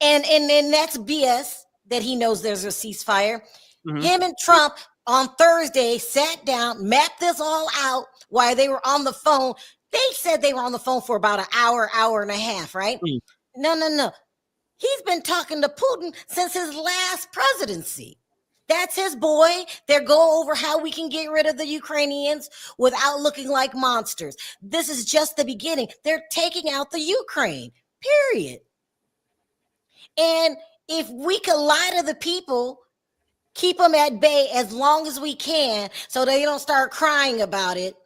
And that's BS that he knows there's a ceasefire. Him and Trump on Thursday sat down, mapped this all out while they were on the phone. They said they were on the phone for about an hour and a half, right? No. He's been talking to Putin since his last presidency. That's his boy. They're going over how we can get rid of the Ukrainians without looking like monsters. This is just the beginning. They're taking out the Ukraine, period. And if we can lie to the people, keep them at bay as long as we can so they don't start crying about it.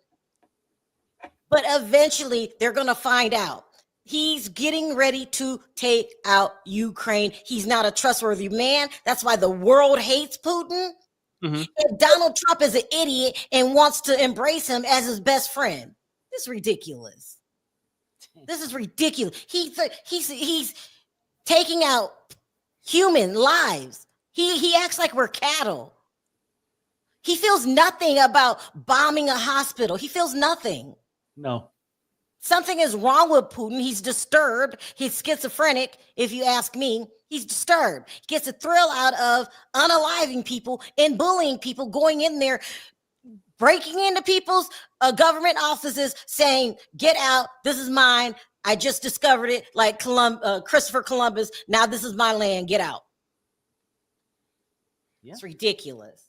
But eventually they're going to find out. He's getting ready to take out Ukraine. He's not a trustworthy man. That's why the world hates Putin. And Donald Trump is an idiot and wants to embrace him as his best friend. This is ridiculous. This is ridiculous. He's taking out human lives. He acts like we're cattle. He feels nothing about bombing a hospital. He feels nothing. No. Something is wrong with Putin. He's disturbed. He's schizophrenic, if you ask me. He's disturbed. He gets a thrill out of unaliving people and bullying people, going in there, breaking into people's government offices, saying, "Get out. This is mine. I just discovered it," like Christopher Columbus. "Now this is my land. Get out." Yeah. It's ridiculous.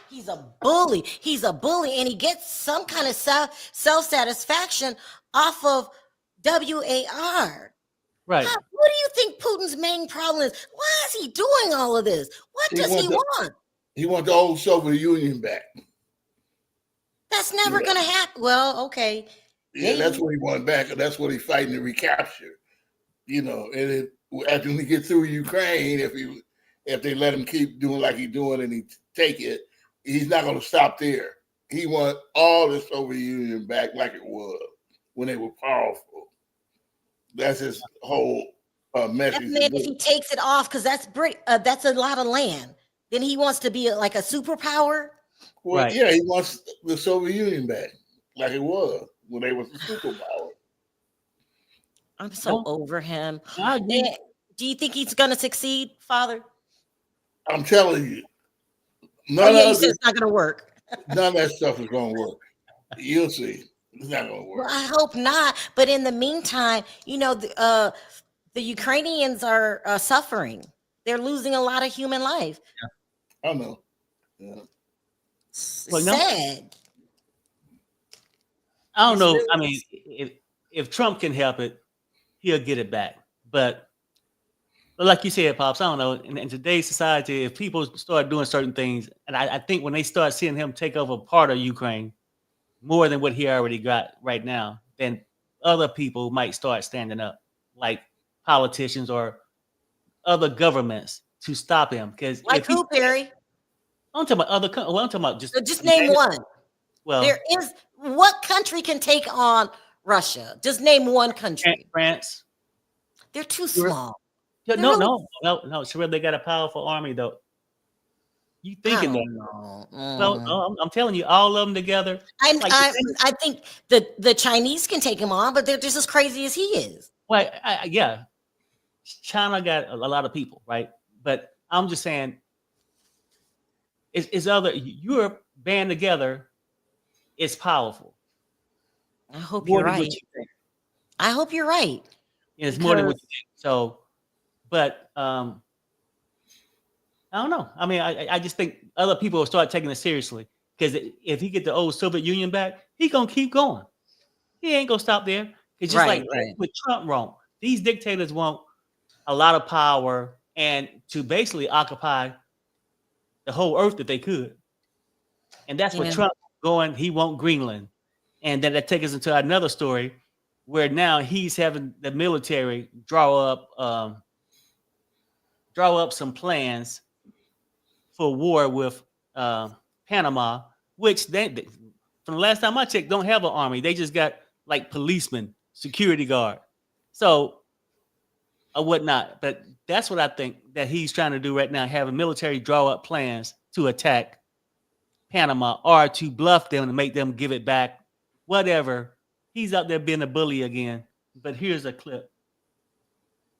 He's a bully. He's a bully, and he gets some kind of self-satisfaction off of WAR. Right. What do you think Putin's main problem is? Why is he doing all of this? What does he want? He wants the old Soviet Union back. That's never going to happen. Well, okay. Yeah, that's what he wants back, and that's what he's fighting to recapture. And after he gets through Ukraine, if they let him keep doing like he's doing and he take it, he's not going to stop there. He wants all the Soviet Union back like it was when they were powerful. That's his whole message. And then if he takes it off, because that's a lot of land, then he wants to be like a superpower. Well, yeah, he wants the Soviet Union back like it was when they was a superpower. I'm so over him. Do you think he's going to succeed, Father? I'm telling you. He said it's not going to work. None of that stuff is going to work. You'll see. It's not going to work. Well, I hope not. But in the meantime, the Ukrainians are suffering. They're losing a lot of human life. Yeah. I know. Yeah. Sad. I don't know. I mean, if Trump can help it, he'll get it back. But like you said, Pops, I don't know. In today's society, if people start doing certain things, and I think when they start seeing him take over part of Ukraine more than what he already got right now, then other people might start standing up, like politicians or other governments, to stop him. Because Like who, Perry? I'm talking about well, I'm talking about just name one. Well, there is what country can take on Russia? Just name one country. France. They're too small. No. Sherelle, they got a powerful army, though. You thinking that? No. Well, I'm telling you, all of them together. I think the Chinese can take him on, but they're just as crazy as he is. Well, yeah, China got a lot of people, right? But I'm just saying, it's other Europe band together. It's powerful. I hope you're right. I hope you're right. It's more than what you think. So, but I don't know. I mean, I just think other people will start taking it seriously, because if he get the old Soviet Union back, he gonna keep going. He ain't gonna stop there. It's just like with Trump wrong. These dictators want a lot of power and to basically occupy the whole earth that they could. And that's what Trump going. He want Greenland. And then that takes us into another story where now he's having the military draw up some plans for war with Panama, which they from the last time I checked, don't have an army. They just got like policemen, security guard, so or whatnot. But that's what I think that he's trying to do right now: have a military draw up plans to attack Panama or to bluff them and make them give it back. Whatever. He's out there being a bully again. But here's a clip.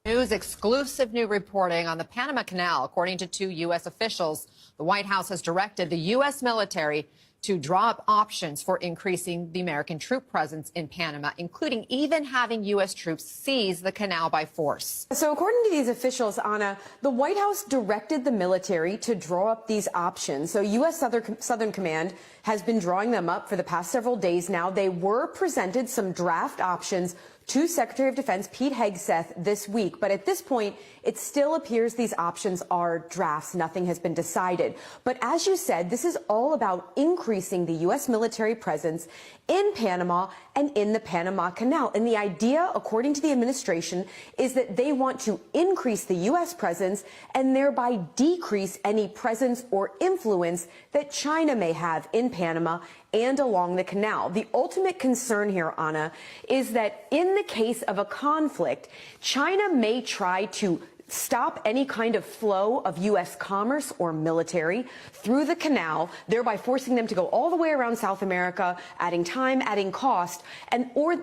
News exclusive new reporting on the Panama Canal. According to 2 U.S. officials, the White House has directed the U.S. military to draw up options for increasing the American troop presence in Panama, including even having U.S. troops seize the canal by force. So according to these officials, Anna, the White House directed the military to draw up these options. So U.S. Southern Command has been drawing them up for the past several days now. They were presented some draft options to Secretary of Defense Pete Hegseth this week. But at this point, it still appears these options are drafts. Nothing has been decided. But as you said, this is all about increasing the U.S. military presence in Panama and in the Panama Canal. And the idea, according to the administration, is that they want to increase the U.S. presence and thereby decrease any presence or influence that China may have in Panama and along the canal. The ultimate concern here, Anna, is that in the case of a conflict, China may try to stop any kind of flow of U.S. commerce or military through the canal, thereby forcing them to go all the way around South America, adding time, adding cost, and or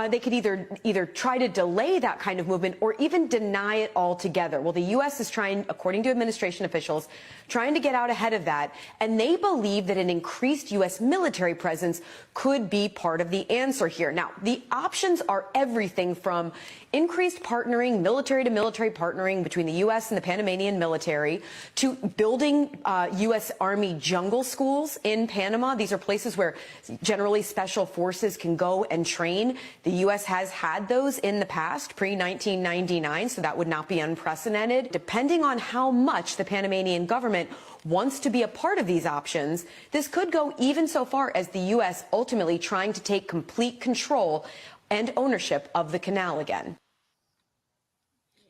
they could either try to delay that kind of movement or even deny it altogether. Well, the U.S. is trying, according to administration officials, trying to get out ahead of that, and they believe that an increased U.S. military presence could be part of the answer here. Now, the options are everything from increased partnering, military to military partnering between the U.S. and the Panamanian military, to building U.S. Army jungle schools in Panama. These are places where generally special forces can go and train. The U.S. has had those in the past, pre-1999, so that would not be unprecedented. Depending on how much the Panamanian government wants to be a part of these options, this could go even so far as the U.S. ultimately trying to take complete control and ownership of the canal again.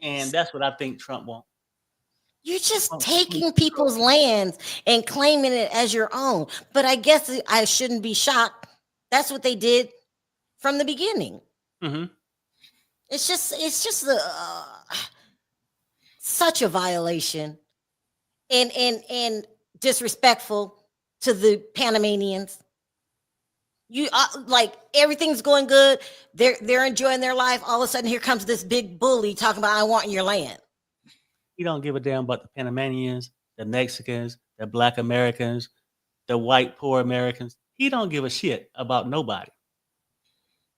And that's what I think Trump wants. You're just taking people's lands and claiming it as your own. But I guess I shouldn't be shocked. That's what they did from the beginning. Mm-hmm. It's just such a violation and disrespectful to the Panamanians. You like everything's going good. They're enjoying their life. All of a sudden, here comes this big bully talking about, I want your land. He don't give a damn about the Panamanians, the Mexicans, the Black Americans, the white poor Americans. He don't give a shit about nobody.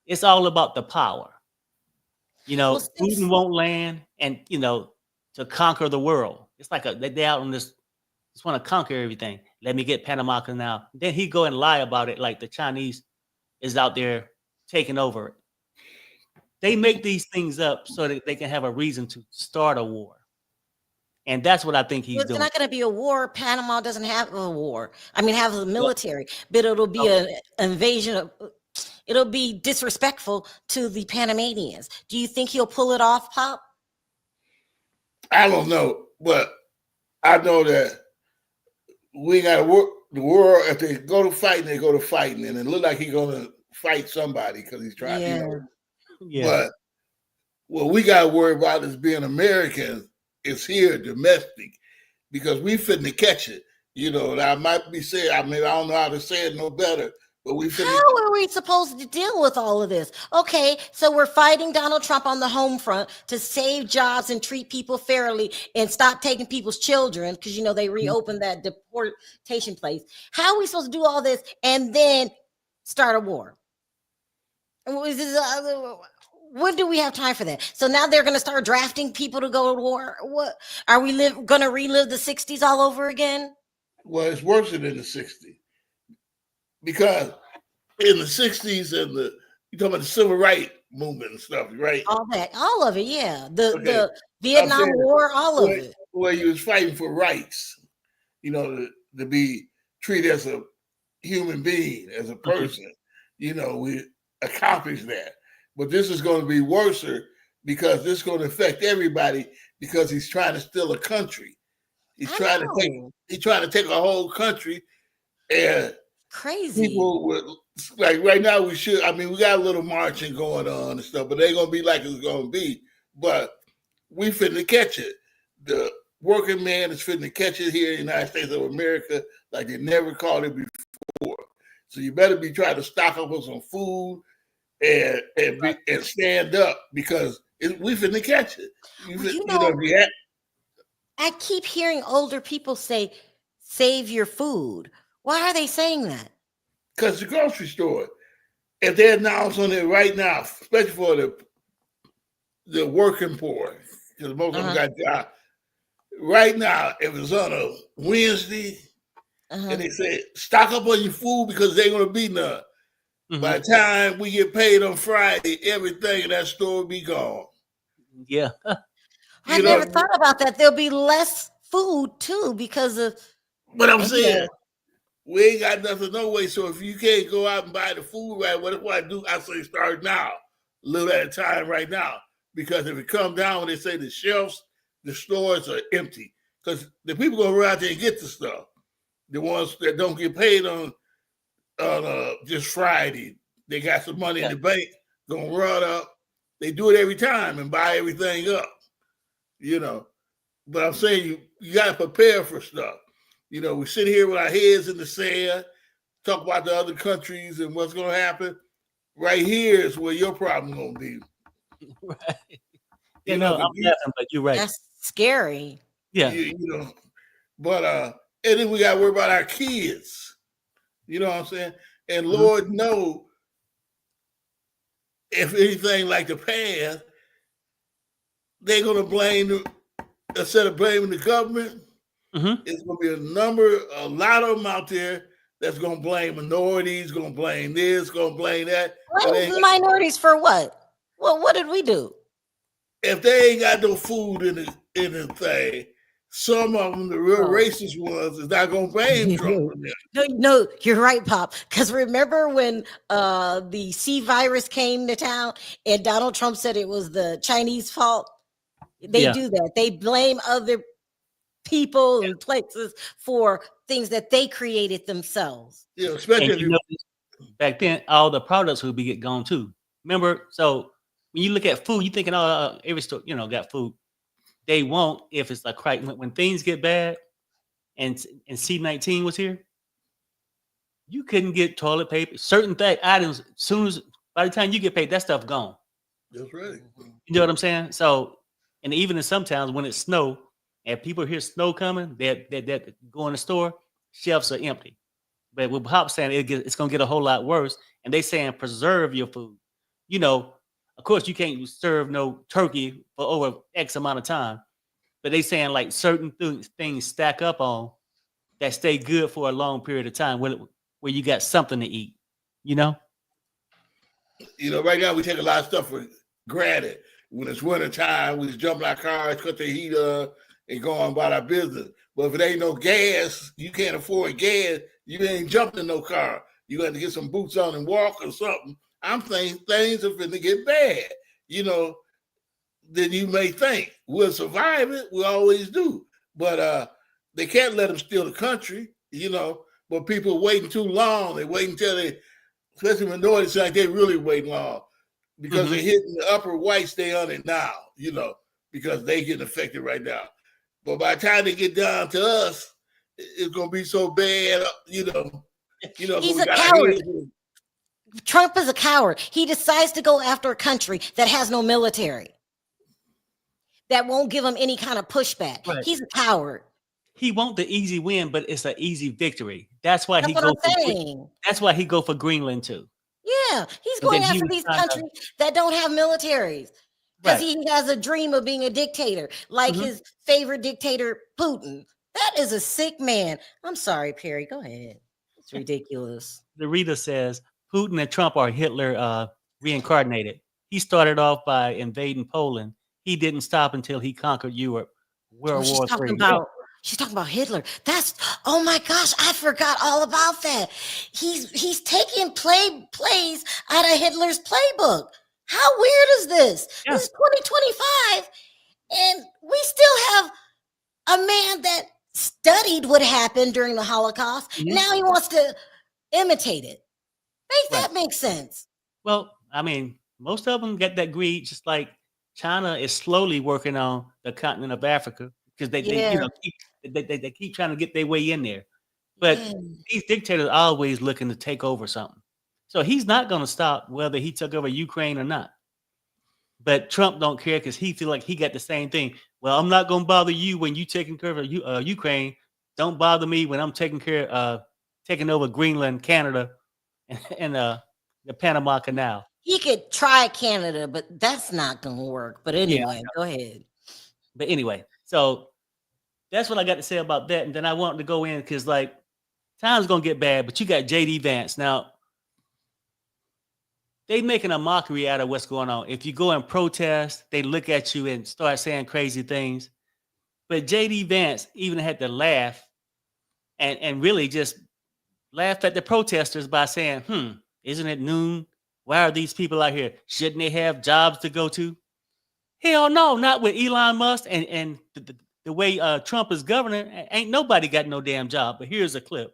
It's all about the power. You know, Putin won't land and, you know, to conquer the world. It's like they out on this, just want to conquer everything. Let me get Panama Canal. Then he go and lie about it like the Chinese is out there taking over it. They make these things up so that they can have a reason to start a war. And that's what I think he's Well, it's doing. not going to be a war. Panama doesn't have a war. I mean, have a military, but it'll be an invasion of. It'll be disrespectful to the Panamanians. Do you think he'll pull it off, Pop? I don't know, but I know that we got to work the world. If they go to fighting, they go to fighting, and it look like he's going to fight somebody because he's trying. Yeah. You know? Yeah. But what we got to worry about is being Americans. Is here domestic because we finna catch it. You know, and I might be saying, I mean, I don't know how to say it no better, but we finna. How are we supposed to deal with all of this? Okay, so we're fighting Donald Trump on the home front to save jobs and treat people fairly and stop taking people's children because, you know, they reopened that deportation place. How are we supposed to do all this and then start a war? When do we have time for that? So now they're going to start drafting people to go to war. What are we going to relive the 60s all over again? Well, it's worse than in the 60s because in the 60s and you talking about the civil rights movement and stuff, right? All of it, yeah. The Vietnam War, all of it. Where you was fighting for rights, you know, to be treated as a human being, as a person. You know, we accomplished that. But this is going to be worse because this is going to affect everybody because he's trying to steal a country. He's trying to take a whole country and crazy. People would, like right now we got a little marching going on and stuff, but they ain't gonna be like it's gonna be. But we finna catch it. The working man is finna catch it here in the United States of America like they never caught it before. So you better be trying to stock up on some food and stand up because we finna catch it. I keep hearing older people say, "Save your food." Why are they saying that? Because the grocery store, if they announce on it right now, especially for the working poor, because most of them got jobs. Right now, if it's on a Wednesday, and they say stock up on your food because there ain't gonna be none. By the time we get paid on Friday, everything in that store will be gone. Yeah. I never thought about that. There'll be less food too because of. But I'm saying we ain't got nothing no way. So if you can't go out and buy the food right, what do I do? I say start now, a little at a time right now. Because if it comes down when they say the shelves, the stores are empty. Because the people gonna run out there and get the stuff. The ones that don't get paid on just Friday, they got some money in the bank, gonna run up. They do it every time and buy everything up. You know, but I'm saying you got to prepare for stuff. You know, we sit here with our heads in the sand, talk about the other countries and what's going to happen. Right here is where your problem going to be. Right. I'm laughing, but you're right. That's scary. Yeah. You know, but and then we got to worry about our kids. You know what I'm saying? And Lord knows if anything like the past, they're going to blame, instead of blaming the government, it's going to be a lot of them out there that's going to blame minorities, going to blame this, going to blame that. Blame minorities for what? Well, what did we do? If they ain't got no food in the thing, some of them, the real racist ones, is not going to blame Trump. No, you're right, Pop. Because remember when the C virus came to town and Donald Trump said it was the Chinese fault? They do that. They blame other people and places for things that they created themselves. Yeah, especially back then, all the products would be gone too. Remember? So when you look at food, you thinking, oh, every store, got food. They won't if it's like when things get bad, and C-19 was here. You couldn't get toilet paper, certain items. Soon as by the time you get paid, that stuff gone. That's right. You know what I'm saying? So. And even in some towns, when it snow and people hear snow coming, they go in the store, shelves are empty. But with Pop saying it's going to get a whole lot worse, and they saying preserve your food. You know, of course, you can't serve no turkey for over X amount of time, but they saying like certain things stack up on that stay good for a long period of time where you got something to eat. You know. You know, right now we take a lot of stuff for Granted, when it's winter time, we just jump in our cars, cut the heat up, and go on about our business. But if it ain't no gas, you can't afford gas, you ain't jumping in no car. You got to get some boots on and walk or something. I'm thinking things are going to get bad, then you may think we'll survive it. We always do. But they can't let them steal the country, but people waiting too long. They wait until they, especially minorities, like they really wait long because they're hitting the upper whites, they on it now, because they getting affected right now. But by the time they get down to us, it's going to be so bad, He's a coward. Trump is a coward. He decides to go after a country that has no military, that won't give him any kind of pushback. Right. He's a coward. He wants the easy win, but it's an easy victory. That's why that's why he go for Greenland too. Yeah, he's going after these countries that don't have militaries because he has a dream of being a dictator, like his favorite dictator, Putin. That is a sick man. I'm sorry, Perry. Go ahead. It's ridiculous. The reader says Putin and Trump are Hitler reincarnated. He started off by invading Poland. He didn't stop until he conquered Europe. World War III. She's talking about Hitler. Oh my gosh, I forgot all about that. He's taking plays out of Hitler's playbook. How weird is this? Yeah. This is 2025, and we still have a man that studied what happened during the Holocaust. Now he wants to imitate it. That makes sense. Well, I mean, most of them get that greed, just like China is slowly working on the continent of Africa because they keep trying to get their way in there. But these dictators are always looking to take over something. So he's not going to stop whether he took over Ukraine or not. But Trump don't care because he feel like he got the same thing. Well, I'm not going to bother you when you taking care of Ukraine. Don't bother me when I'm taking over Greenland, Canada, and the Panama Canal. He could try Canada, but that's not going to work. But anyway, go ahead. But anyway, so that's what I got to say about that. And then I wanted to go in because, time's going to get bad, but you got J.D. Vance. Now, they making a mockery out of what's going on. If you go and protest, they look at you and start saying crazy things. But J.D. Vance even had to laugh and really just laugh at the protesters by saying, isn't it noon? Why are these people out here? Shouldn't they have jobs to go to? Hell no, not with Elon Musk and the way Trump is governing. Ain't nobody got no damn job. But here's a clip.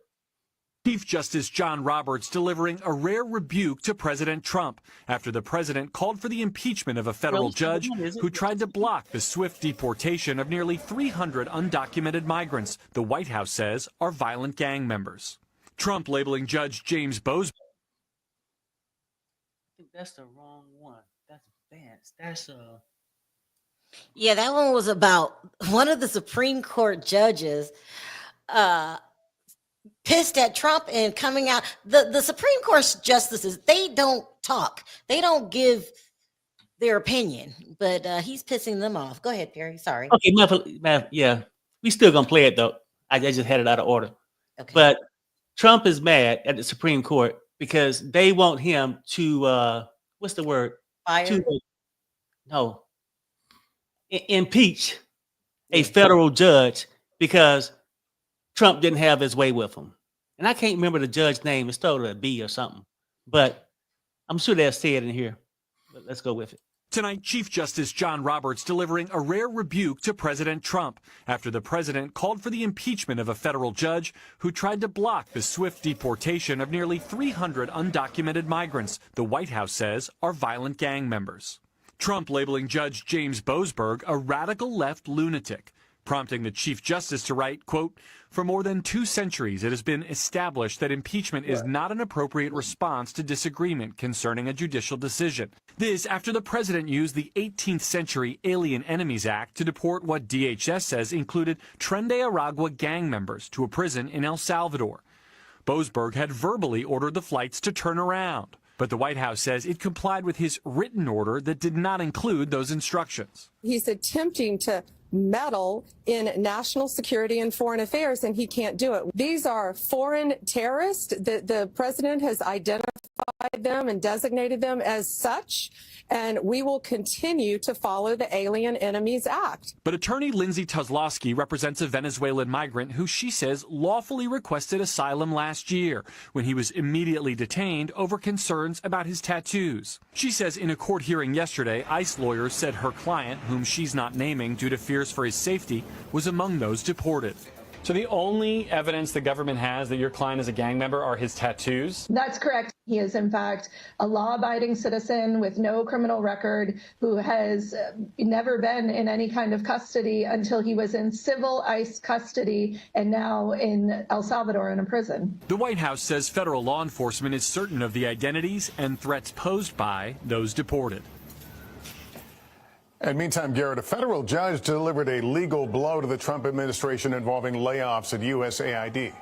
Chief Justice John Roberts delivering a rare rebuke to President Trump after the president called for the impeachment of a federal judge who tried to block the swift deportation of nearly 300 undocumented migrants the White House says are violent gang members. Trump labeling Judge James Boasberg. I think that's the wrong one. That's Vance. Yeah, that one was about one of the Supreme Court judges pissed at Trump and coming out. The Supreme Court justices, they don't talk. They don't give their opinion, but he's pissing them off. Go ahead, Perry. Sorry. Okay, yeah. We still going to play it, though. I just had it out of order. Okay. But Trump is mad at the Supreme Court because they want him to, what's the word? Fire? Impeach a federal judge because Trump didn't have his way with him. And I can't remember the judge's name. It started with a B or something. But I'm sure they'll say it in here. But let's go with it. Tonight, Chief Justice John Roberts delivering a rare rebuke to President Trump after the president called for the impeachment of a federal judge who tried to block the swift deportation of nearly 300 undocumented migrants the White House says are violent gang members. Trump labeling Judge James Boasberg a radical left lunatic, prompting the Chief Justice to write, quote, "For more than 2 centuries, it has been established that impeachment is not an appropriate response to disagreement concerning a judicial decision. This after the president used the 18th century Alien Enemies Act to deport what DHS says included Tren de Aragua gang members to a prison in El Salvador. Boasberg had verbally ordered the flights to turn around, but the White House says it complied with his written order that did not include those instructions. He's attempting to meddle in national security and foreign affairs, and he can't do it. These are foreign terrorists that the president has identified them and designated them as such, and we will continue to follow the Alien Enemies Act. But attorney Lindsay Tuzlowski represents a Venezuelan migrant who she says lawfully requested asylum last year when he was immediately detained over concerns about his tattoos. She says in a court hearing yesterday, ICE lawyers said her client, whom she's not naming due to fears for his safety, was among those deported. So the only evidence the government has that your client is a gang member are his tattoos? That's correct. He is, in fact, a law-abiding citizen with no criminal record who has never been in any kind of custody until he was in civil ICE custody and now in El Salvador in a prison. The White House says federal law enforcement is certain of the identities and threats posed by those deported. And meantime, Garrett, a federal judge delivered a legal blow to the Trump administration involving layoffs at USAID.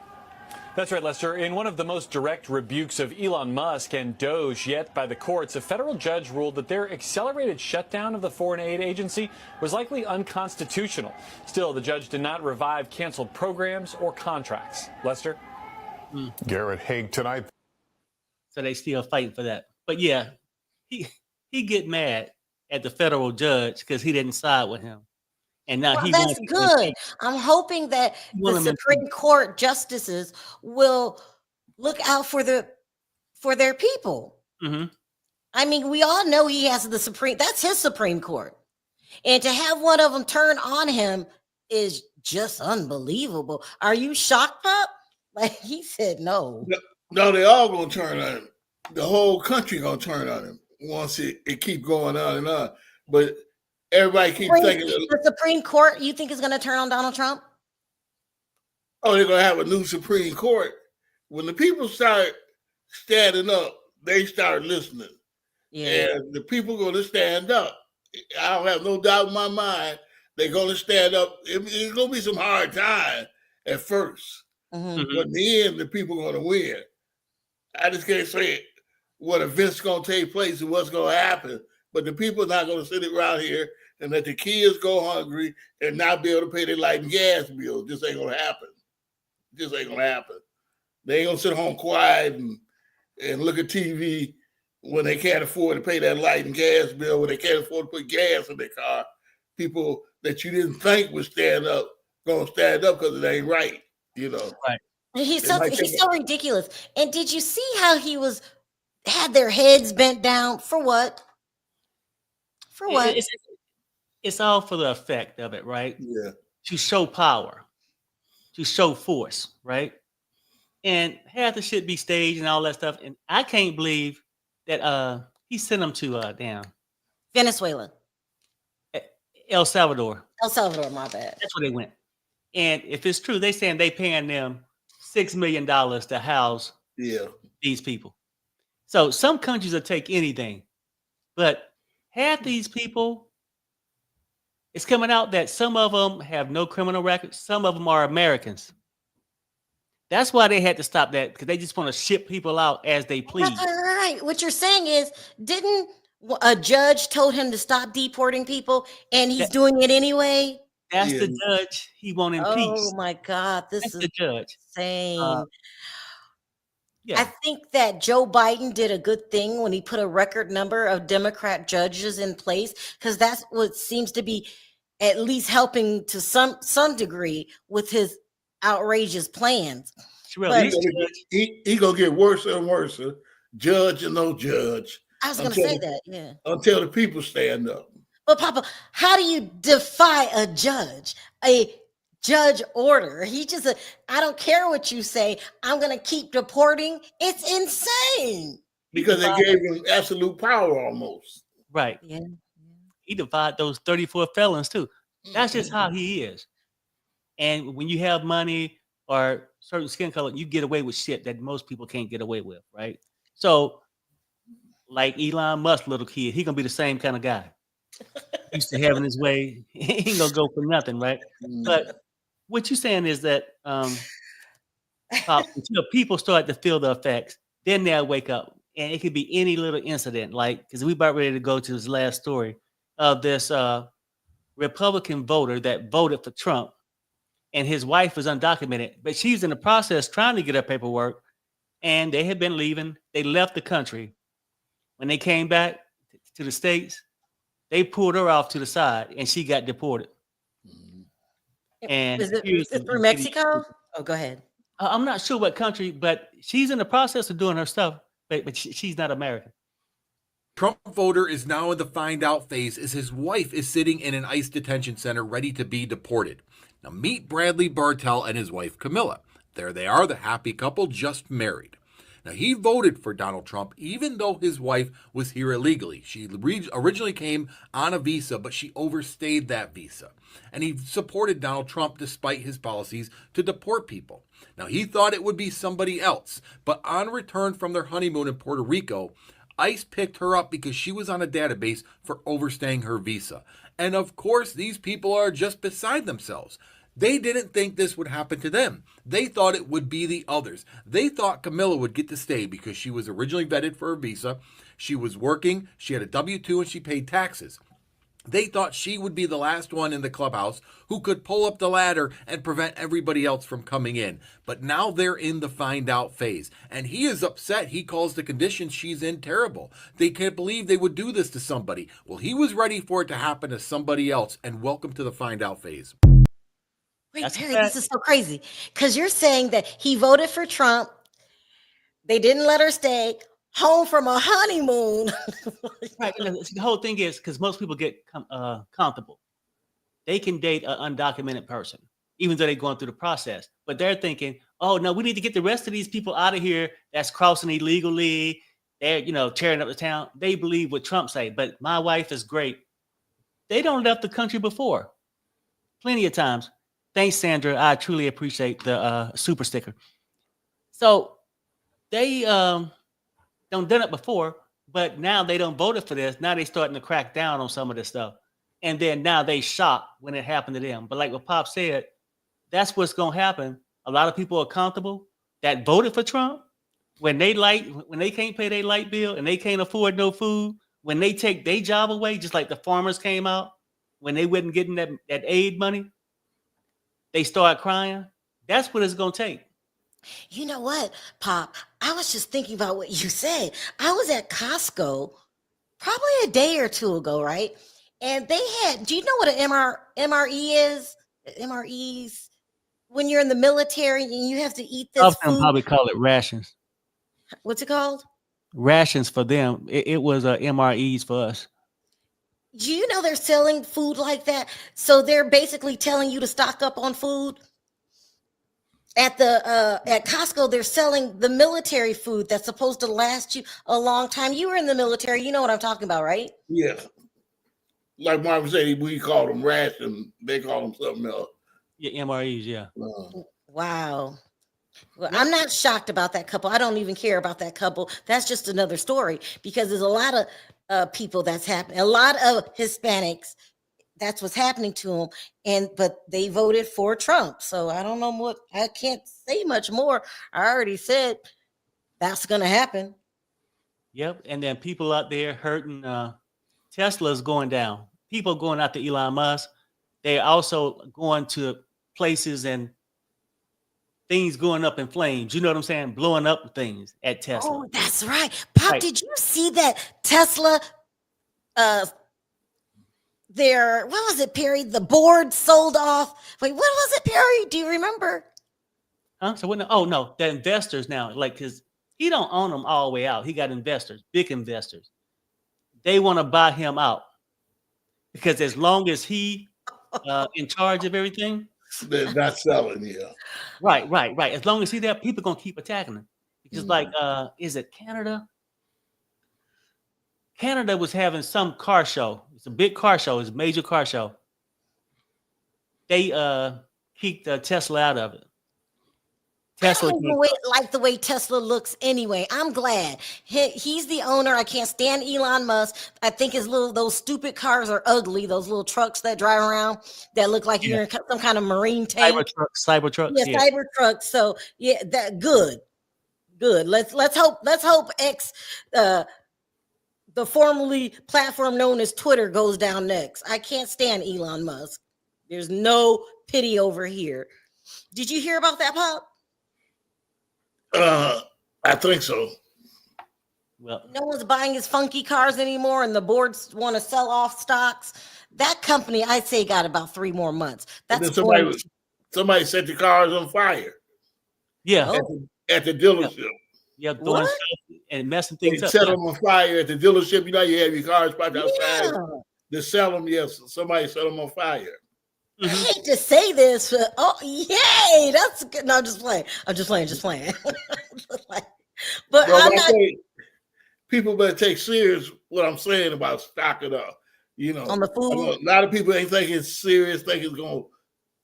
That's right, Lester. In one of the most direct rebukes of Elon Musk and Doge yet by the courts, a federal judge ruled that their accelerated shutdown of the foreign aid agency was likely unconstitutional. Still, the judge did not revive canceled programs or contracts. Lester? Garrett Haig tonight. So they still fighting for that. But yeah, he get mad at the federal judge because he didn't side with him. And now he that's wants good. I'm hoping that the Supreme Court justices will look out for their people. Mm-hmm. I mean, we all know he has that's his Supreme Court. And to have one of them turn on him is just unbelievable. Are you shocked, Pop? Like, he said no. No, they all gonna turn on him. The whole country gonna turn on him once it keep going on and on. But everybody keeps thinking the Supreme Court, you think is going to turn on Donald Trump? Oh, they're going to have a new Supreme Court. When the people start standing up, they start listening. Yeah. And the people going to stand up. I don't have no doubt in my mind they're going to stand up. It's going to be some hard time at first. Mm-hmm. But in the end, the people are going to win. I just can't say what events going to take place and what's going to happen. But the people are not going to sit around here and let the kids go hungry and not be able to pay their light and gas bills. This ain't going to happen. This ain't going to happen. They ain't going to sit home quiet and look at TV when they can't afford to pay that light and gas bill, when they can't afford to put gas in their car. People that you didn't think would stand up, going to stand up because it ain't right, you know. Right. He's so ridiculous. And did you see how he had their heads bent down for what? For what? It's all for the effect of it, right? Yeah. To show power, to show force, right? And half the shit be staged and all that stuff. And I can't believe that he sent them to Venezuela. El Salvador. El Salvador, my bad. That's where they went. And if it's true, they saying they paying them $6 million to house these people. So some countries will take anything, but half these people, it's coming out that some of them have no criminal records. Some of them are Americans. That's why they had to stop that, because they just want to ship people out as they please. Right. What you're saying is, didn't a judge told him to stop deporting people, and he's doing it anyway? That's the judge he won't impeach. Oh my God, this is the judge. Insane. Yeah. I think that Joe Biden did a good thing when he put a record number of Democrat judges in place, because that's what seems to be at least helping to some degree with his outrageous plans. Really, he gonna get worse and worse. Judge and no judge. I was gonna say that, yeah. Until the people stand up. But Papa, how do you defy a judge order? He just, I don't care what you say, I'm going to keep deporting. It's insane. Because they gave him absolute power almost. Right. Yeah. He defied those 34 felons too. That's just how he is. And when you have money or certain skin color, you get away with shit that most people can't get away with, right? So, like Elon Musk, little kid, he going to be the same kind of guy. Used to having his way, he ain't gonna go for nothing, right? But what you're saying is that until people start to feel the effects, then they'll wake up, and it could be any little incident, like, because we about ready to go to this last story of this Republican voter that voted for Trump, and his wife was undocumented, but she's in the process trying to get her paperwork, and they had been leaving. They left the country. When they came back to the States, they pulled her off to the side, and she got deported. And Is it through Mexico? Oh, go ahead. I'm not sure what country, but she's in the process of doing her stuff, but she's not American. Trump voter is now in the find out phase as his wife is sitting in an ICE detention center ready to be deported. Now meet Bradley Bartell and his wife Camilla. There they are, the happy couple just married. Now he voted for Donald Trump even though his wife was here illegally. She originally came on a visa, but she overstayed that visa. And he supported Donald Trump despite his policies to deport people. Now he thought it would be somebody else, but on return from their honeymoon in Puerto Rico, ICE picked her up because she was on a database for overstaying her visa. And of course, these people are just beside themselves. They didn't think this would happen to them. They thought it would be the others. They thought Camilla would get to stay because she was originally vetted for her visa. She was working, she had a W-2, and she paid taxes. They thought she would be the last one in the clubhouse who could pull up the ladder and prevent everybody else from coming in. But now they're in the find out phase. And he is upset. He calls the conditions she's in terrible. They can't believe they would do this to somebody. Well, he was ready for it to happen to somebody else. And welcome to the find out phase. Wait, Perry, this is so crazy. Because you're saying that he voted for Trump. They didn't let her stay home from a honeymoon. Right. The whole thing is because most people get comfortable. They can date an undocumented person, even though they're going through the process. But they're thinking, oh, no, we need to get the rest of these people out of here that's crossing illegally. They're, tearing up the town. They believe what Trump say. But my wife is great. They don't left the country before. Plenty of times. Thanks, Sandra. I truly appreciate the super sticker. So they don't done it before, but now they don't voted for this. Now they starting to crack down on some of this stuff. And then now they shocked when it happened to them. But like what Pop said, that's what's going to happen. A lot of people are comfortable that voted for Trump when they can't pay their light bill and they can't afford no food, when they take their job away, just like the farmers came out, when they wasn't getting that aid money, they start crying. That's what it's going to take. You know what, Pop? I was just thinking about what you said. I was at Costco probably a day or two ago, right? And they had, do you know what an MRE is? MREs, when you're in the military and you have to eat this Some food. probably call it rations. What's it called? Rations for them. It was MREs for us. Do you know they're selling food like that? So they're basically telling you to stock up on food. At Costco, they're selling the military food that's supposed to last you a long time. You were in the military, you know what I'm talking about, right? Yeah. Like Mark said, we call them ration. They call them something else. Yeah, MREs, yeah. Wow. Well, I'm not shocked about that couple. I don't even care about that couple. That's just another story because there's a lot of people that's happening. A lot of Hispanics, that's what's happening to them. But they voted for Trump. So I don't know what, I can't say much more. I already said that's going to happen. Yep. And then people out there hurting. Tesla's going down. People going out to Elon Musk. They're also going to places and things going up in flames. You know what I'm saying? Blowing up things at Tesla. Oh, that's right. Pop, right. Did you see that Tesla, what was it, Perry? The board sold off. Wait, what was it, Perry? Do you remember? Huh? So what? Oh, no. The investors now, because he don't own them all the way out. He got investors, big investors. They want to buy him out because as long as he in charge of everything, they're not selling. Yeah, right. As long as he's there, people gonna keep attacking him. Because is it Canada? Canada was having some car show. It's a big car show. It's a major car show. They kicked Tesla out of it. Tesla I don't like the way Tesla looks anyway. I'm glad. He's the owner. I can't stand Elon Musk. I think those stupid cars are ugly. Those little trucks that drive around that look like you're in some kind of marine tank. Cybertruck. Yeah, Cybertruck. So yeah, that good. Let's hope the formerly platform known as Twitter goes down next. I can't stand Elon Musk. There's no pity over here. Did you hear about that, Pop? I think so. Well, no one's buying his funky cars anymore, and the boards want to sell off stocks. That company, I'd say, got about 3 more months. That's somebody set the cars on fire. Yeah, at the dealership. Yeah, throwing stuff and messing things up. Set them on fire at the dealership. You know, you have your cars parked outside. To sell them, yes. Somebody set them on fire. I hate to say this, but yay, that's good. No, I'm just playing. Just playing. But I'm not. People better take serious what I'm saying about stocking up. You know, on the food. A lot of people ain't thinking it's serious. Think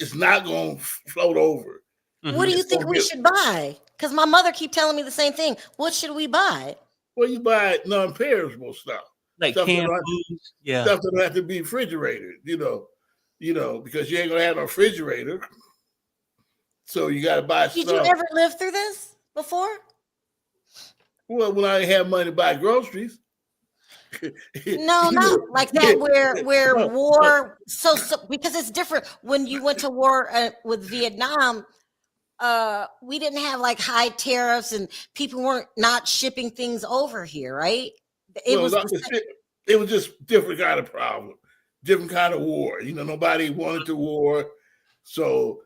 it's not going to float over. What do you think we should buy? Because my mother keep telling me the same thing. What should we buy? Well, you buy non-perishable stuff, like stuff canned foods, stuff that don't have to be refrigerated. You know, because you ain't gonna have no refrigerator, so you got to buy stuff. Did you ever live through this before? Well, when I didn't have money to buy groceries. No, not like that. Where war. So because it's different when you went to war with Vietnam. We didn't have like high tariffs and people weren't not shipping things over here, right? It was just different kind of problem, different kind of war. You know, nobody wanted the war, so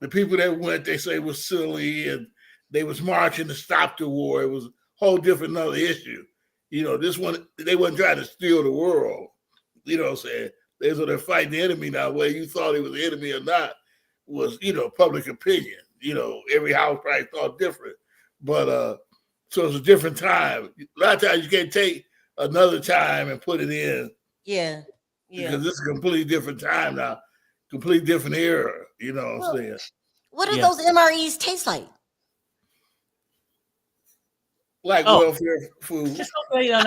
the people that went, they say, was silly and they was marching to stop the war. It was a whole different another issue. You know, this one, they wasn't trying to steal the world. You know what I'm saying? They're fighting the enemy now. Whether you thought he was the enemy or not was, public opinion. You know, every house probably thought different. But so it's a different time. A lot of times you can't take another time and put it in. Yeah. Because this is a completely different time now, completely different era. You know what I'm saying? What do those MREs taste like? Like welfare food. No. I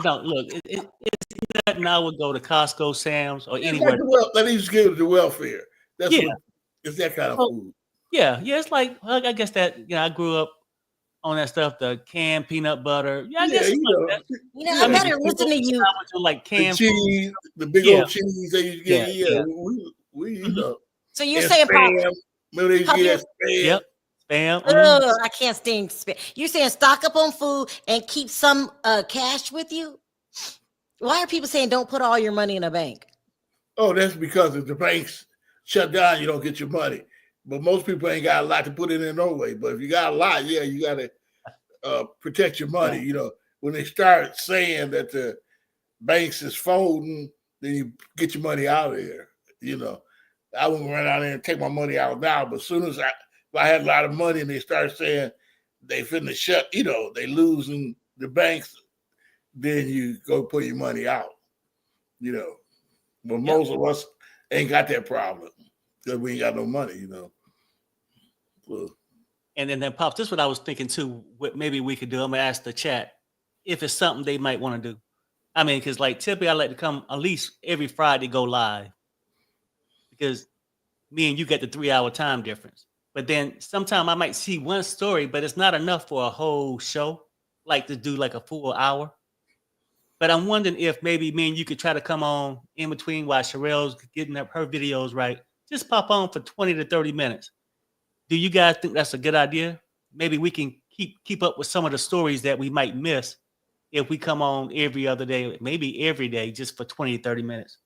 don't. Look, it's nothing. I would go to Costco, Sam's, or anywhere. Let me just give it to welfare. It's that kind of food. Yeah. It's like I guess that I grew up on that stuff, the canned peanut butter. Yeah, I guess I better listen to you. Like canned cheese, the big old cheese that you get. We So you're saying Spam. Yep. Spam. I can't stand spam. You're saying stock up on food and keep some cash with you? Why are people saying don't put all your money in a bank? Oh, that's because if the banks shut down, you don't get your money. But most people ain't got a lot to put in there no way. But if you got a lot, you got to protect your money. You know, when they start saying that the banks is folding, then you get your money out of there. You know, I wouldn't run out there and take my money out now. But as soon as if I had a lot of money and they start saying they finna shut, they losing the banks, then you go put your money out. But most of us ain't got that problem. Because we ain't got no money, Well, and then Pops, this is what I was thinking too. What maybe we could do. I'm gonna ask the chat if it's something they might want to do. I mean, because like typically I like to come at least every Friday go live because me and you get the 3-hour time difference. But then sometime I might see one story, but it's not enough for a whole show, like to do like a full hour. But I'm wondering if maybe me and you could try to come on in between while Sherelle's getting up her videos right. Just pop on for 20 to 30 minutes. Do you guys think that's a good idea? Maybe we can keep up with some of the stories that we might miss if we come on every other day, maybe every day, just for 20 to 30 minutes.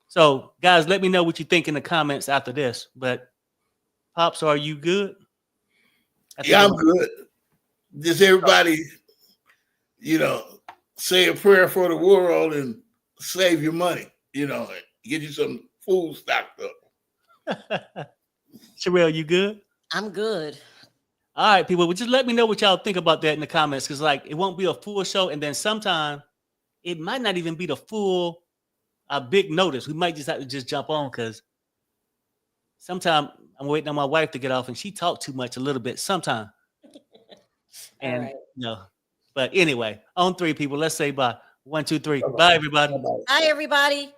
So, guys, let me know what you think in the comments after this. But, Pops, are you good? Yeah, I'm good. Just everybody, say a prayer for the world and save your money, get you some food stocked up. Sherelle, you good? I'm good. All right, people. Well, just let me know what y'all think about that in the comments, because it won't be a full show, and then sometime it might not even be the full big notice. We might just have to just jump on because sometimes I'm waiting on my wife to get off, and she talked too much a little bit sometime. And but anyway, on 3 people, let's say bye. 1, 2, 3. Bye everybody. Bye everybody.